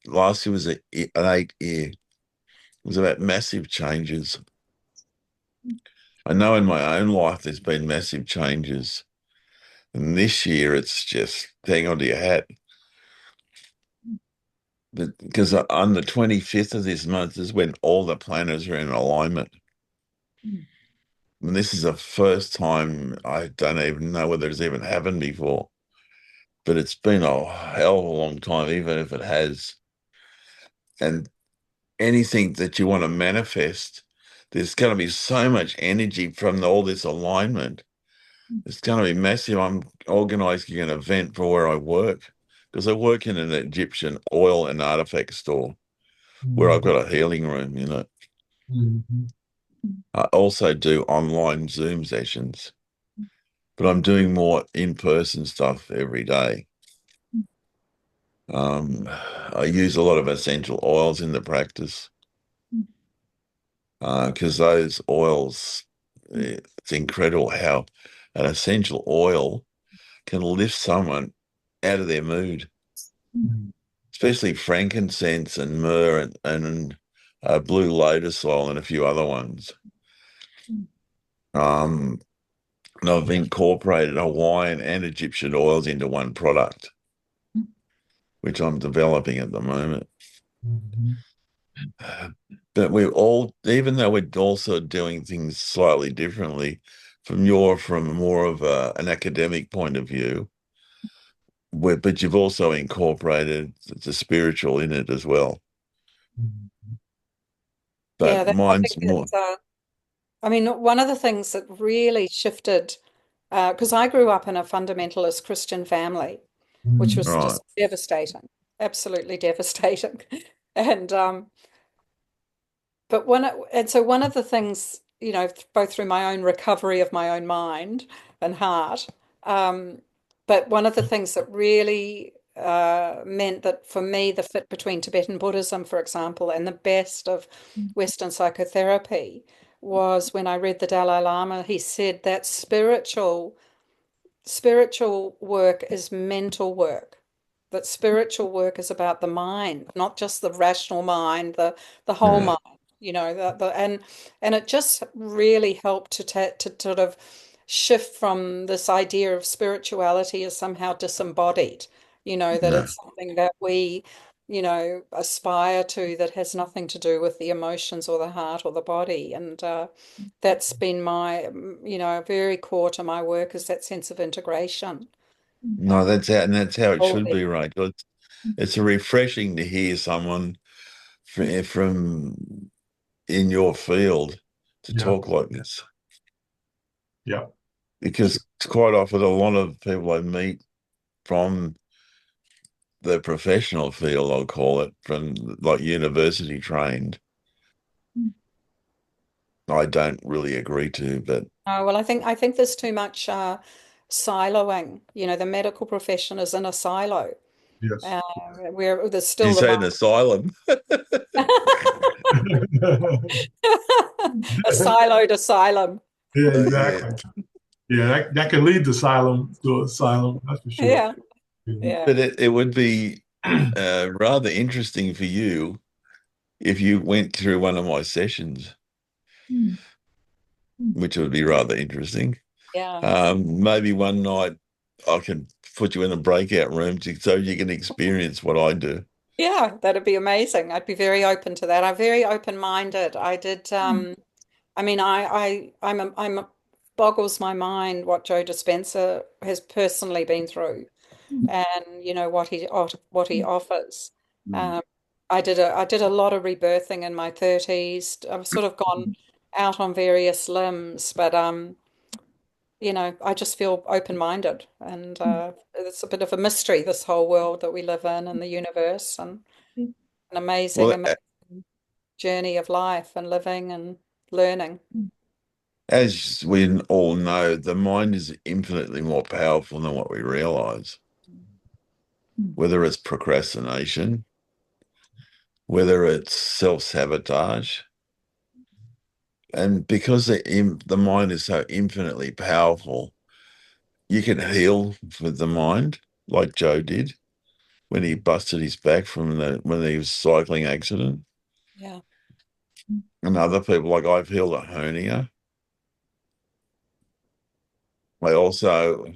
Speaker 2: last year was an 8 year. It was about massive changes. I know in my own life there's been massive changes. And this year it's just hang on to your hat. Because on the 25th of this month is when all the planets are in alignment. And this is the first time, I don't even know whether it's even happened before, but it's been a hell of a long time, even if it has. And anything that you want to manifest, there's going to be so much energy from all this alignment. It's going to be massive. I'm organizing an event for where I work, because I work in an Egyptian oil and artifact store where I've got a healing room, I also do online Zoom sessions, but I'm doing more in-person stuff every day. I use a lot of essential oils in the practice, because those oils, it's incredible how an essential oil can lift someone out of their mood, especially frankincense and myrrh and blue lotus oil and a few other ones. And I've incorporated Hawaiian and Egyptian oils into one product, which I'm developing at the moment. But even though we're also doing things slightly differently from more of an academic point of view, but you've also incorporated the spiritual in it as well.
Speaker 6: Yeah,
Speaker 2: But
Speaker 6: I
Speaker 2: mine's
Speaker 6: think
Speaker 2: more.
Speaker 6: that's, I mean, one of the things that really shifted, because I grew up in a fundamentalist Christian family, which was
Speaker 2: Right.
Speaker 6: just devastating, absolutely devastating. And so one of the things, both through my own recovery of my own mind and heart, but one of the things that really meant that for me, the fit between Tibetan Buddhism, for example, and the best of Western psychotherapy was when I read the Dalai Lama. He said that spiritual work is mental work. That spiritual work is about the mind, not just the rational mind, the whole
Speaker 2: Yeah.
Speaker 6: mind. And it just really helped to sort of shift from this idea of spirituality as somehow disembodied. That
Speaker 2: No.
Speaker 6: it's something that we aspire to, that has nothing to do with the emotions or the heart or the body. And that's been very core to my work, is that sense of integration.
Speaker 2: No, that's how it should
Speaker 6: Holding.
Speaker 2: be, right? It's refreshing to hear someone from in your field to
Speaker 1: Yeah.
Speaker 2: talk like this,
Speaker 1: Yeah.
Speaker 2: because quite often a lot of people I meet from the professional field, I'll call it, from like university trained, I don't really agree to, but
Speaker 6: Oh, well, I think there's too much siloing. The medical profession is in a silo,
Speaker 1: Yes.
Speaker 6: uh, where there's
Speaker 2: you
Speaker 6: still the
Speaker 2: say an asylum.
Speaker 6: a siloed asylum.
Speaker 1: Yeah,
Speaker 2: Yeah.
Speaker 1: exactly. Yeah, that can lead to asylum, that's for sure.
Speaker 6: Yeah, yeah.
Speaker 2: But it would be rather interesting for you if you went through one of my sessions, which would be rather interesting.
Speaker 6: Yeah.
Speaker 2: Maybe one night I can put you in a breakout room so you can experience what I do.
Speaker 6: Yeah, that'd be amazing. I'd be very open to that. I'm very open-minded. I did I mean I'm boggles my mind what Joe Dispenza has personally been through, and what he offers. Um, I did a lot of rebirthing in my 30s. I've sort of gone out on various limbs, but I just feel open-minded, and it's a bit of a mystery, this whole world that we live in and the universe, and an amazing,
Speaker 2: Well,
Speaker 6: amazing journey of life and living and learning.
Speaker 2: as we all know, the mind is infinitely more powerful than what we realize, whether it's procrastination, whether it's self-sabotage. And because the mind is so infinitely powerful, you can heal with the mind, like Joe did when he busted his back from when he was cycling accident.
Speaker 6: Yeah.
Speaker 2: And other people, like I've healed a hernia. I also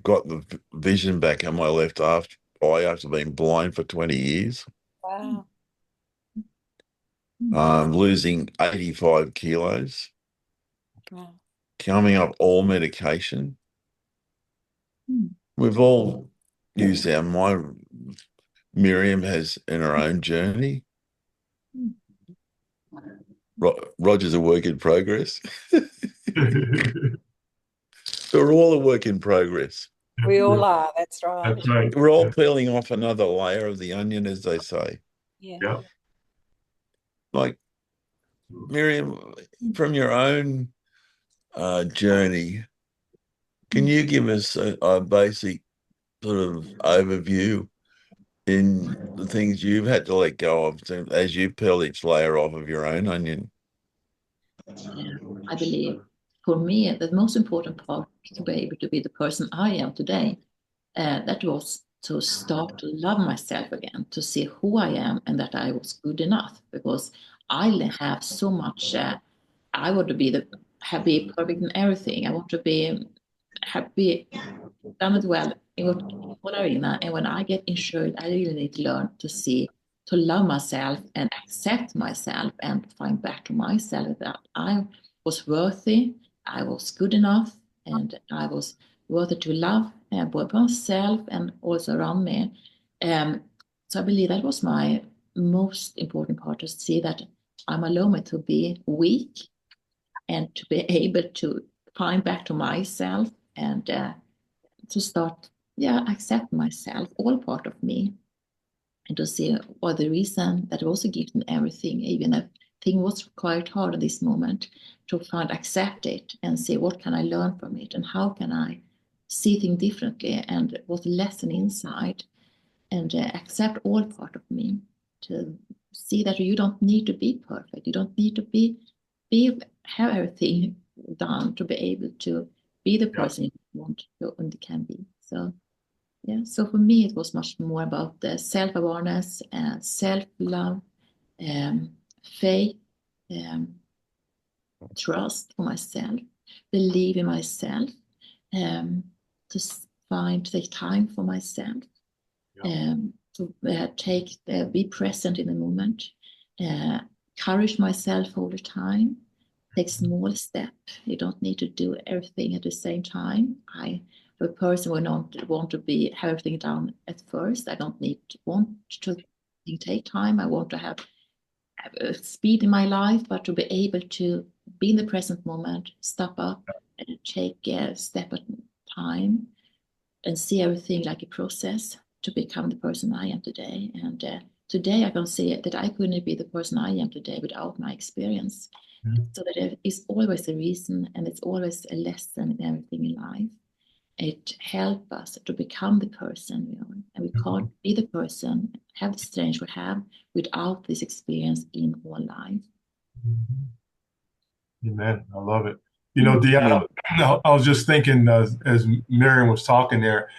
Speaker 2: got the vision back on my left eye after being blind for 20 years.
Speaker 6: Wow.
Speaker 2: Losing 85 kilos,
Speaker 6: Wow.
Speaker 2: coming off all medication. We've all used our mind. Miriam has in her own journey. Roger's a work in progress. We're all a work in progress.
Speaker 6: We all are, that's right.
Speaker 1: That's right.
Speaker 2: We're all peeling off another layer of the onion, as they say.
Speaker 6: Yeah.
Speaker 1: Yeah.
Speaker 2: Like, Miriam, from your own journey, can you give us a basic sort of overview in the things you've had to let go of as you peel each layer off of your own onion?
Speaker 3: I believe for me, the most important part to be able to be the person I am today, that was to start to love myself again, to see who I am and that I was good enough, because I have so much. I want to be perfect in everything. I want to be happy, done it well in what arena. And when I get insured, I really need to learn to love myself and accept myself and find back myself, that I was worthy, I was good enough, and I was worthy to love both myself and also around me. So I believe that was my most important part to see that I'm allowed to be weak and to be able to find back to myself and to start, accept myself, all part of me, and to see what the reason that also gives me everything, even if thing was quite hard at this moment, to find, accept it and see what can I learn from it and how can I see things differently and what lesson inside, and accept all part of me, to see that you don't need to be perfect, you don't need to have everything done to be able to be the person you want to and can be. So so for me it was much more about the self-awareness and self-love, faith, trust for myself, believe in myself, to take time for myself, to be present in the moment, encourage myself all the time, take small steps. You don't need to do everything at the same time. I'm a person who don't want to have everything done at first. I don't want to take time. I want to have speed in my life, but to be able to be in the present moment, stop up and take a step at a time and see everything like a process to become the person I am today. And today I can see that I couldn't be the person I am today without my experience. So that there is always a reason and it's always a lesson in everything in life. It helps us to become the person we are. And we can't be the person, have the strength we have without this experience in our life.
Speaker 1: Amen. I love it. You know, Deon, I was just thinking as Miriam was talking there,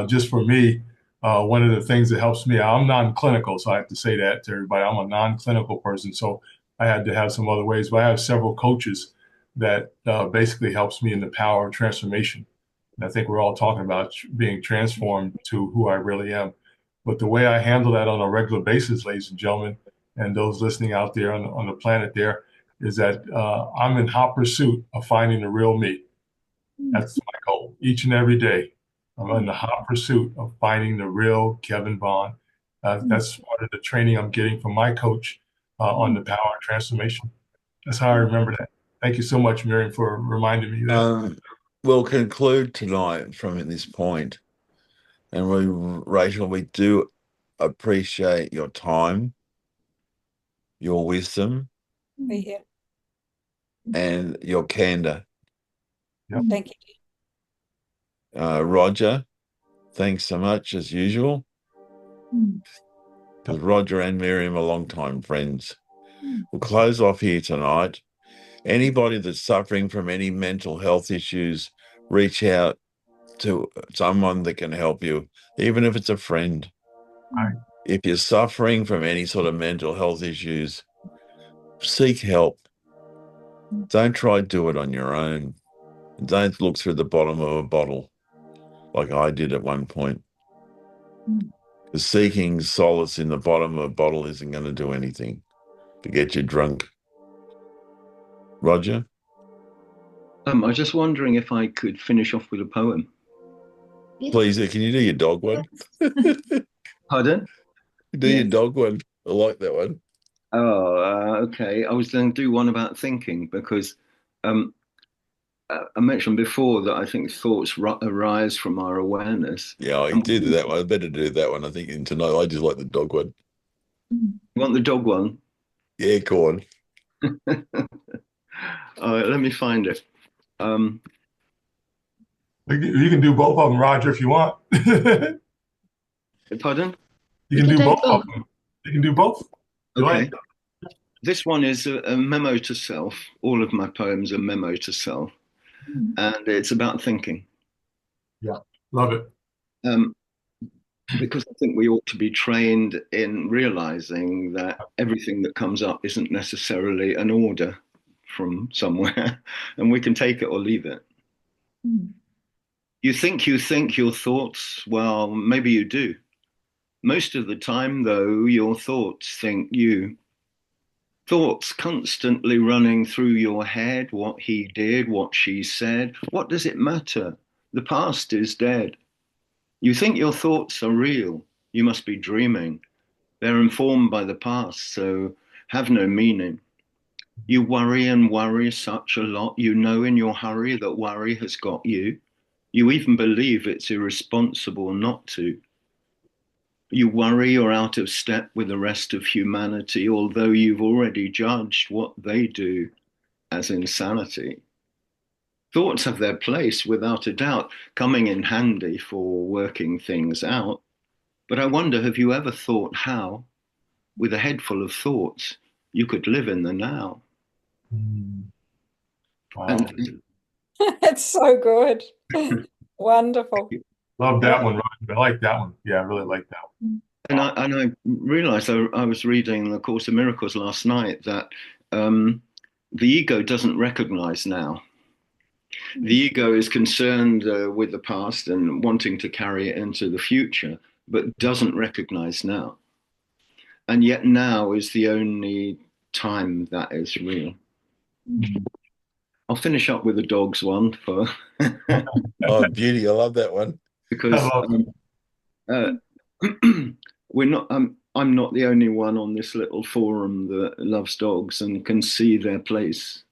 Speaker 1: just for me, one of the things that helps me, I'm non-clinical, so I have to say that to everybody. I'm a non-clinical person, so I had to have some other ways, but I have several coaches that basically helps me in the power of transformation. And I think we're all talking about being transformed to who I really am. But the way I handle that on a regular basis, ladies and gentlemen, and those listening out there on the planet there, is that I'm in hot pursuit of finding the real me. That's my goal each and every day. I'm in the hot pursuit of finding the real Kevin Vaughan. That's part of the training I'm getting from my coach on the power of transformation. That's how I remember that. Thank you so much, Miriam, for reminding me that.
Speaker 2: We'll conclude tonight from this point. And Rachel, we do appreciate your time, your wisdom, and your candor.
Speaker 6: Thank you.
Speaker 2: Roger, thanks so much as usual. Because Roger and Miriam are longtime friends. We'll close off here tonight. Anybody that's suffering from any mental health issues, reach out to someone that can help you, even if it's a friend. If you're suffering from any sort of mental health issues, seek help. Don't try to do it on your own. Don't look through the bottom of a bottle like I did at one point. Because seeking solace in the bottom of a bottle isn't going to do anything to get you drunk. Roger?
Speaker 4: I was just wondering if I could finish off with a poem.
Speaker 2: Please, can you do your dog one?
Speaker 4: Pardon?
Speaker 2: Do your dog one. I like that one.
Speaker 4: Oh, okay. I was going to do one about thinking because I mentioned before that I think thoughts arise from our awareness.
Speaker 2: Yeah, I did that one. I better do that one. I think tonight I just like the dog one.
Speaker 4: You want the dog one?
Speaker 2: Yeah, go on.
Speaker 4: All right, let me find it.
Speaker 1: You can do both of them, Roger, if you want.
Speaker 4: Pardon?
Speaker 1: You can do both of them. You can do both.
Speaker 4: Okay. This one is a memo to self. All of my poems are memo to self. And it's about thinking.
Speaker 1: Yeah, love it.
Speaker 4: Because I think we ought to be trained in realizing that everything that comes up isn't necessarily an order from somewhere, and we can take it or leave it. You think your thoughts, well, maybe you do. Most of the time, though, your thoughts think you. Thoughts constantly running through your head, what he did, what she said. What does it matter? The past is dead. You think your thoughts are real. You must be dreaming. They're informed by the past, so have no meaning. You worry and worry such a lot. You know in your hurry that worry has got you. You even believe it's irresponsible not to. You worry you're out of step with the rest of humanity, although you've already judged what they do as insanity. Thoughts have their place, without a doubt, coming in handy for working things out. But I wonder, have you ever thought how, with a head full of thoughts, you could live in the now?
Speaker 1: Wow.
Speaker 4: And
Speaker 6: It's so good. Wonderful.
Speaker 1: Love that one, Roger. I like that one. Yeah, I really like that one.
Speaker 4: I realized I was reading the Course of Miracles last night that the ego doesn't recognize now. The ego is concerned with the past and wanting to carry it into the future, but doesn't recognize now. And yet now is the only time that is real. I'll finish up with the dogs one for
Speaker 2: Oh, beauty! I love that one.
Speaker 4: because we're not. I'm not the only one on this little forum that loves dogs and can see their place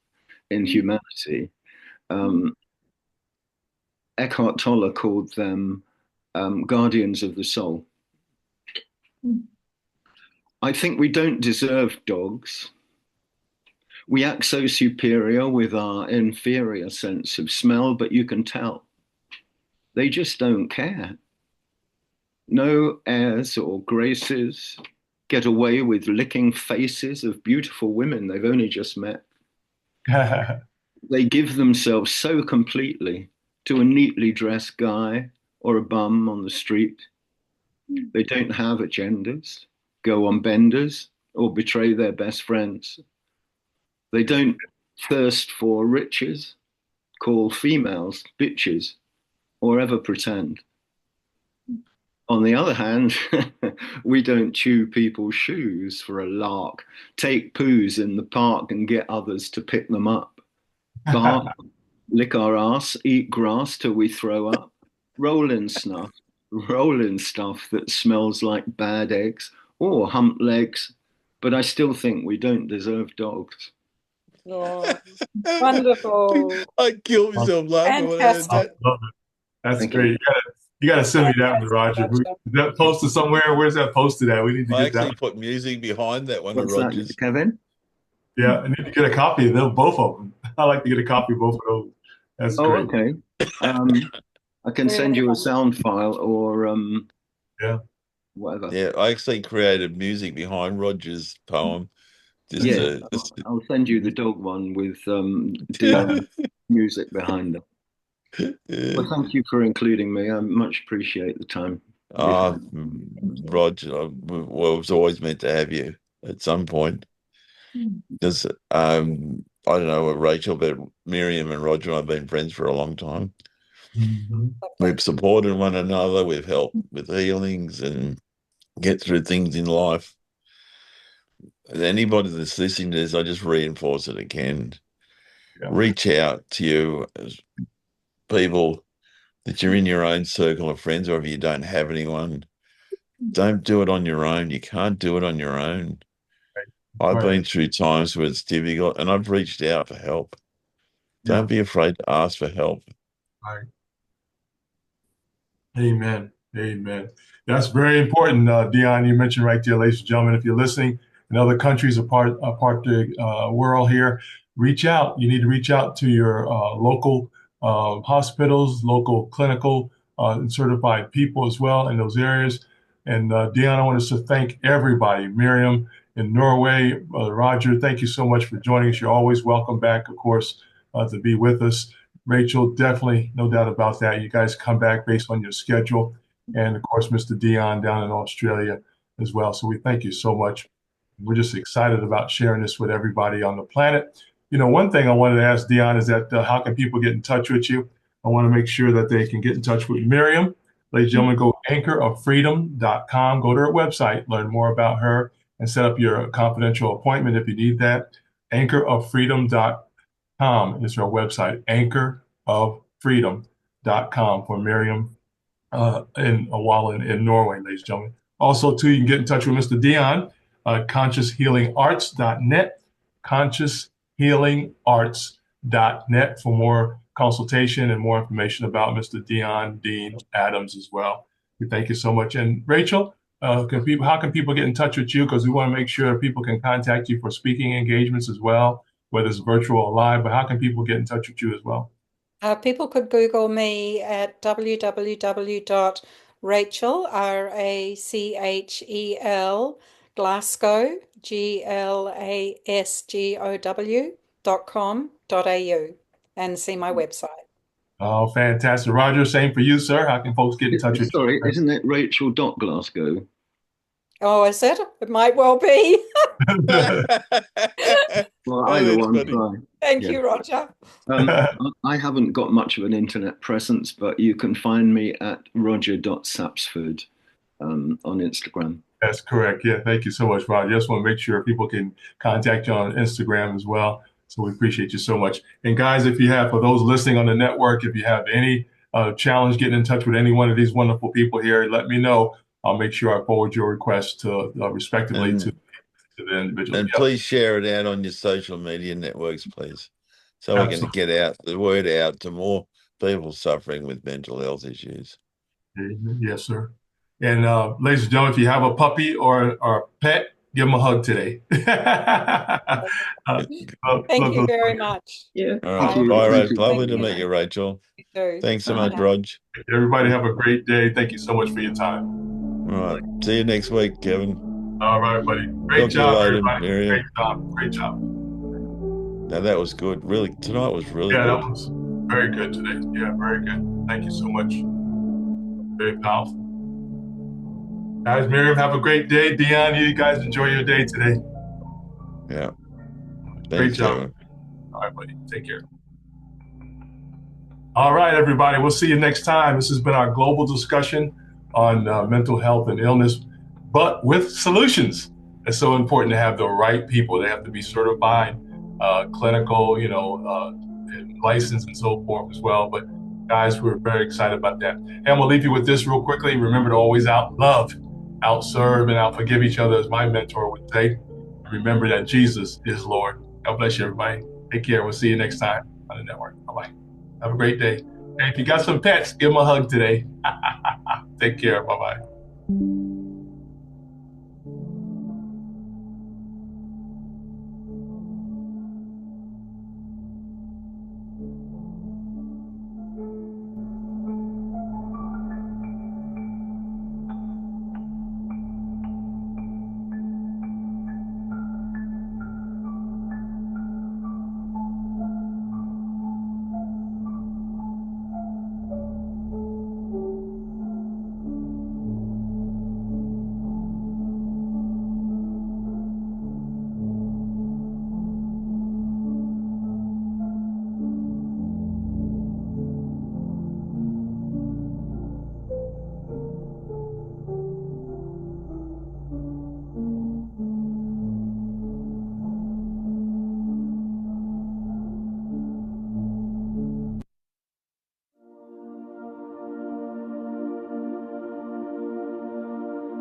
Speaker 4: in humanity. Eckhart Tolle called them guardians of the soul. I think we don't deserve dogs. We act so superior with our inferior sense of smell, but you can tell. They just don't care. No airs or graces, get away with licking faces of beautiful women they've only just met. They give themselves so completely to a neatly dressed guy or a bum on the street. They don't have agendas, go on benders, or betray their best friends. They don't thirst for riches, call females bitches, or ever pretend. On the other hand, we don't chew people's shoes for a lark, take poos in the park and get others to pick them up, bark, lick our ass, eat grass till we throw up, roll in stuff that smells like bad eggs or hump legs, but I still think we don't deserve dogs.
Speaker 6: Oh, wonderful.
Speaker 2: I killed myself laughing when I heard
Speaker 6: Fantastic.
Speaker 2: that.
Speaker 1: That's
Speaker 4: Thank
Speaker 1: great. You got to send me that one, Roger. Is that posted somewhere? Where's that posted at? We need to
Speaker 2: I
Speaker 1: get that.
Speaker 2: actually put music behind that one,
Speaker 4: What's
Speaker 2: Rogers.
Speaker 4: that, Kevin?
Speaker 1: Yeah, I need to get a copy of them, both of them. I like to get a copy of both of those. That's great.
Speaker 4: Okay. I can send you a sound file or
Speaker 1: Yeah.
Speaker 4: whatever.
Speaker 2: Yeah, I actually created music behind Rogers' poem.
Speaker 4: I'll send you the dog one with Deon music behind it. Well, thank you for including me. I much appreciate the time.
Speaker 2: Roger, well, it was always meant to have you at some point. Because I don't know what Rachel, but Miriam and Roger and I have been friends for a long time. We've supported one another. We've helped with healings and get through things in life. Anybody that's listening to this, I just reinforce it again. Yeah. Reach out to you as people that you're in your own circle of friends, or if you don't have anyone, don't do it on your own. You can't do it on your own. I've been through times where it's difficult, and I've reached out for help. Don't be afraid to ask for help.
Speaker 1: Right. Amen. Amen. That's very important, Deon. You mentioned right there, ladies and gentlemen, if you're listening in other countries apart the world here, reach out. You need to reach out to your local hospitals, local clinical and certified people as well in those areas. And Deon, I want us to thank everybody. Miriam in Norway, Roger, thank you so much for joining us. You're always welcome back, of course, to be with us. Rachel, definitely, no doubt about that. You guys come back based on your schedule. And of course, Mr. Deon down in Australia as well. So we thank you so much. We're just excited about sharing this with everybody on the planet. You know, one thing I wanted to ask Deon is that how can people get in touch with you? I want to make sure that they can get in touch with Miriam. Ladies and gentlemen, go anchoroffreedom.com. Go to her website, learn more about her, and set up your confidential appointment if you need that. Anchoroffreedom.com is our website, anchoroffreedom.com for Miriam Wallin in Norway, ladies and gentlemen. Also, too, you can get in touch with Mr. Deon, conscioushealingarts.net, conscioushealingarts.net for more consultation and more information about Mr. Deon Dean Adams as well. We thank you so much. And Rachel, how can people get in touch with you? Because we want to make sure people can contact you for speaking engagements as well, whether it's virtual or live, but how can people get in touch with you as well?
Speaker 6: People could Google me at www.rachel, RACHEL, Glasgow, GLASGOW.com.au and see my website.
Speaker 1: Oh, fantastic. Roger, same for you, sir. How can folks get in touch with you?
Speaker 4: Sorry, isn't it Rachel.Glasgow?
Speaker 6: Oh, is it? It might well be.
Speaker 4: Well, either one's fine.
Speaker 6: Thank you, Roger.
Speaker 4: I haven't got much of an internet presence, but you can find me at roger.sapsford on Instagram.
Speaker 1: That's correct. Yeah, thank you so much, Roger. Just want to make sure people can contact you on Instagram as well. So we appreciate you so much. And guys, if you have, for those listening on the network, if you have any challenge getting in touch with any one of these wonderful people here, let me know. I'll make sure I forward your request to respectively to the individual.
Speaker 2: And please share it out on your social media networks, please. So we're going to get out the word out to more people suffering with mental health issues.
Speaker 1: Yes, sir. And ladies and gentlemen, if you have a puppy or a pet, give them a hug today.
Speaker 6: Thank you very much.
Speaker 2: Yeah. All right. Bye, Rachel. Lovely to meet you, Rachel. Thanks so much, Rog.
Speaker 1: Everybody have a great day. Thank you so much for your time.
Speaker 2: All right. See you next week, Kevin.
Speaker 1: All right, buddy. Great job, everybody.
Speaker 2: Miriam.
Speaker 1: Great job.
Speaker 2: Now, that was good. Really, tonight was really good.
Speaker 1: Yeah, that was very good today. Yeah, very good. Thank you so much. Very powerful. Guys, Miriam, have a great day. Deon, you guys enjoy your day today.
Speaker 2: Yeah.
Speaker 1: Great job. Kevin. All right, buddy. Take care. All right, everybody. We'll see you next time. This has been our global discussion on mental health and illness, but with solutions. It's so important to have the right people. They have to be certified, clinical, and licensed and so forth as well. But guys, we're very excited about that. And we'll leave you with this real quickly. Remember to always out-love, out-serve, and out-forgive each other, as my mentor would say. Remember that Jesus is Lord. God bless you, everybody. Take care. We'll see you next time on the network. Bye-bye. Have a great day. And if you got some pets, give them a hug today. Take care. Bye-bye.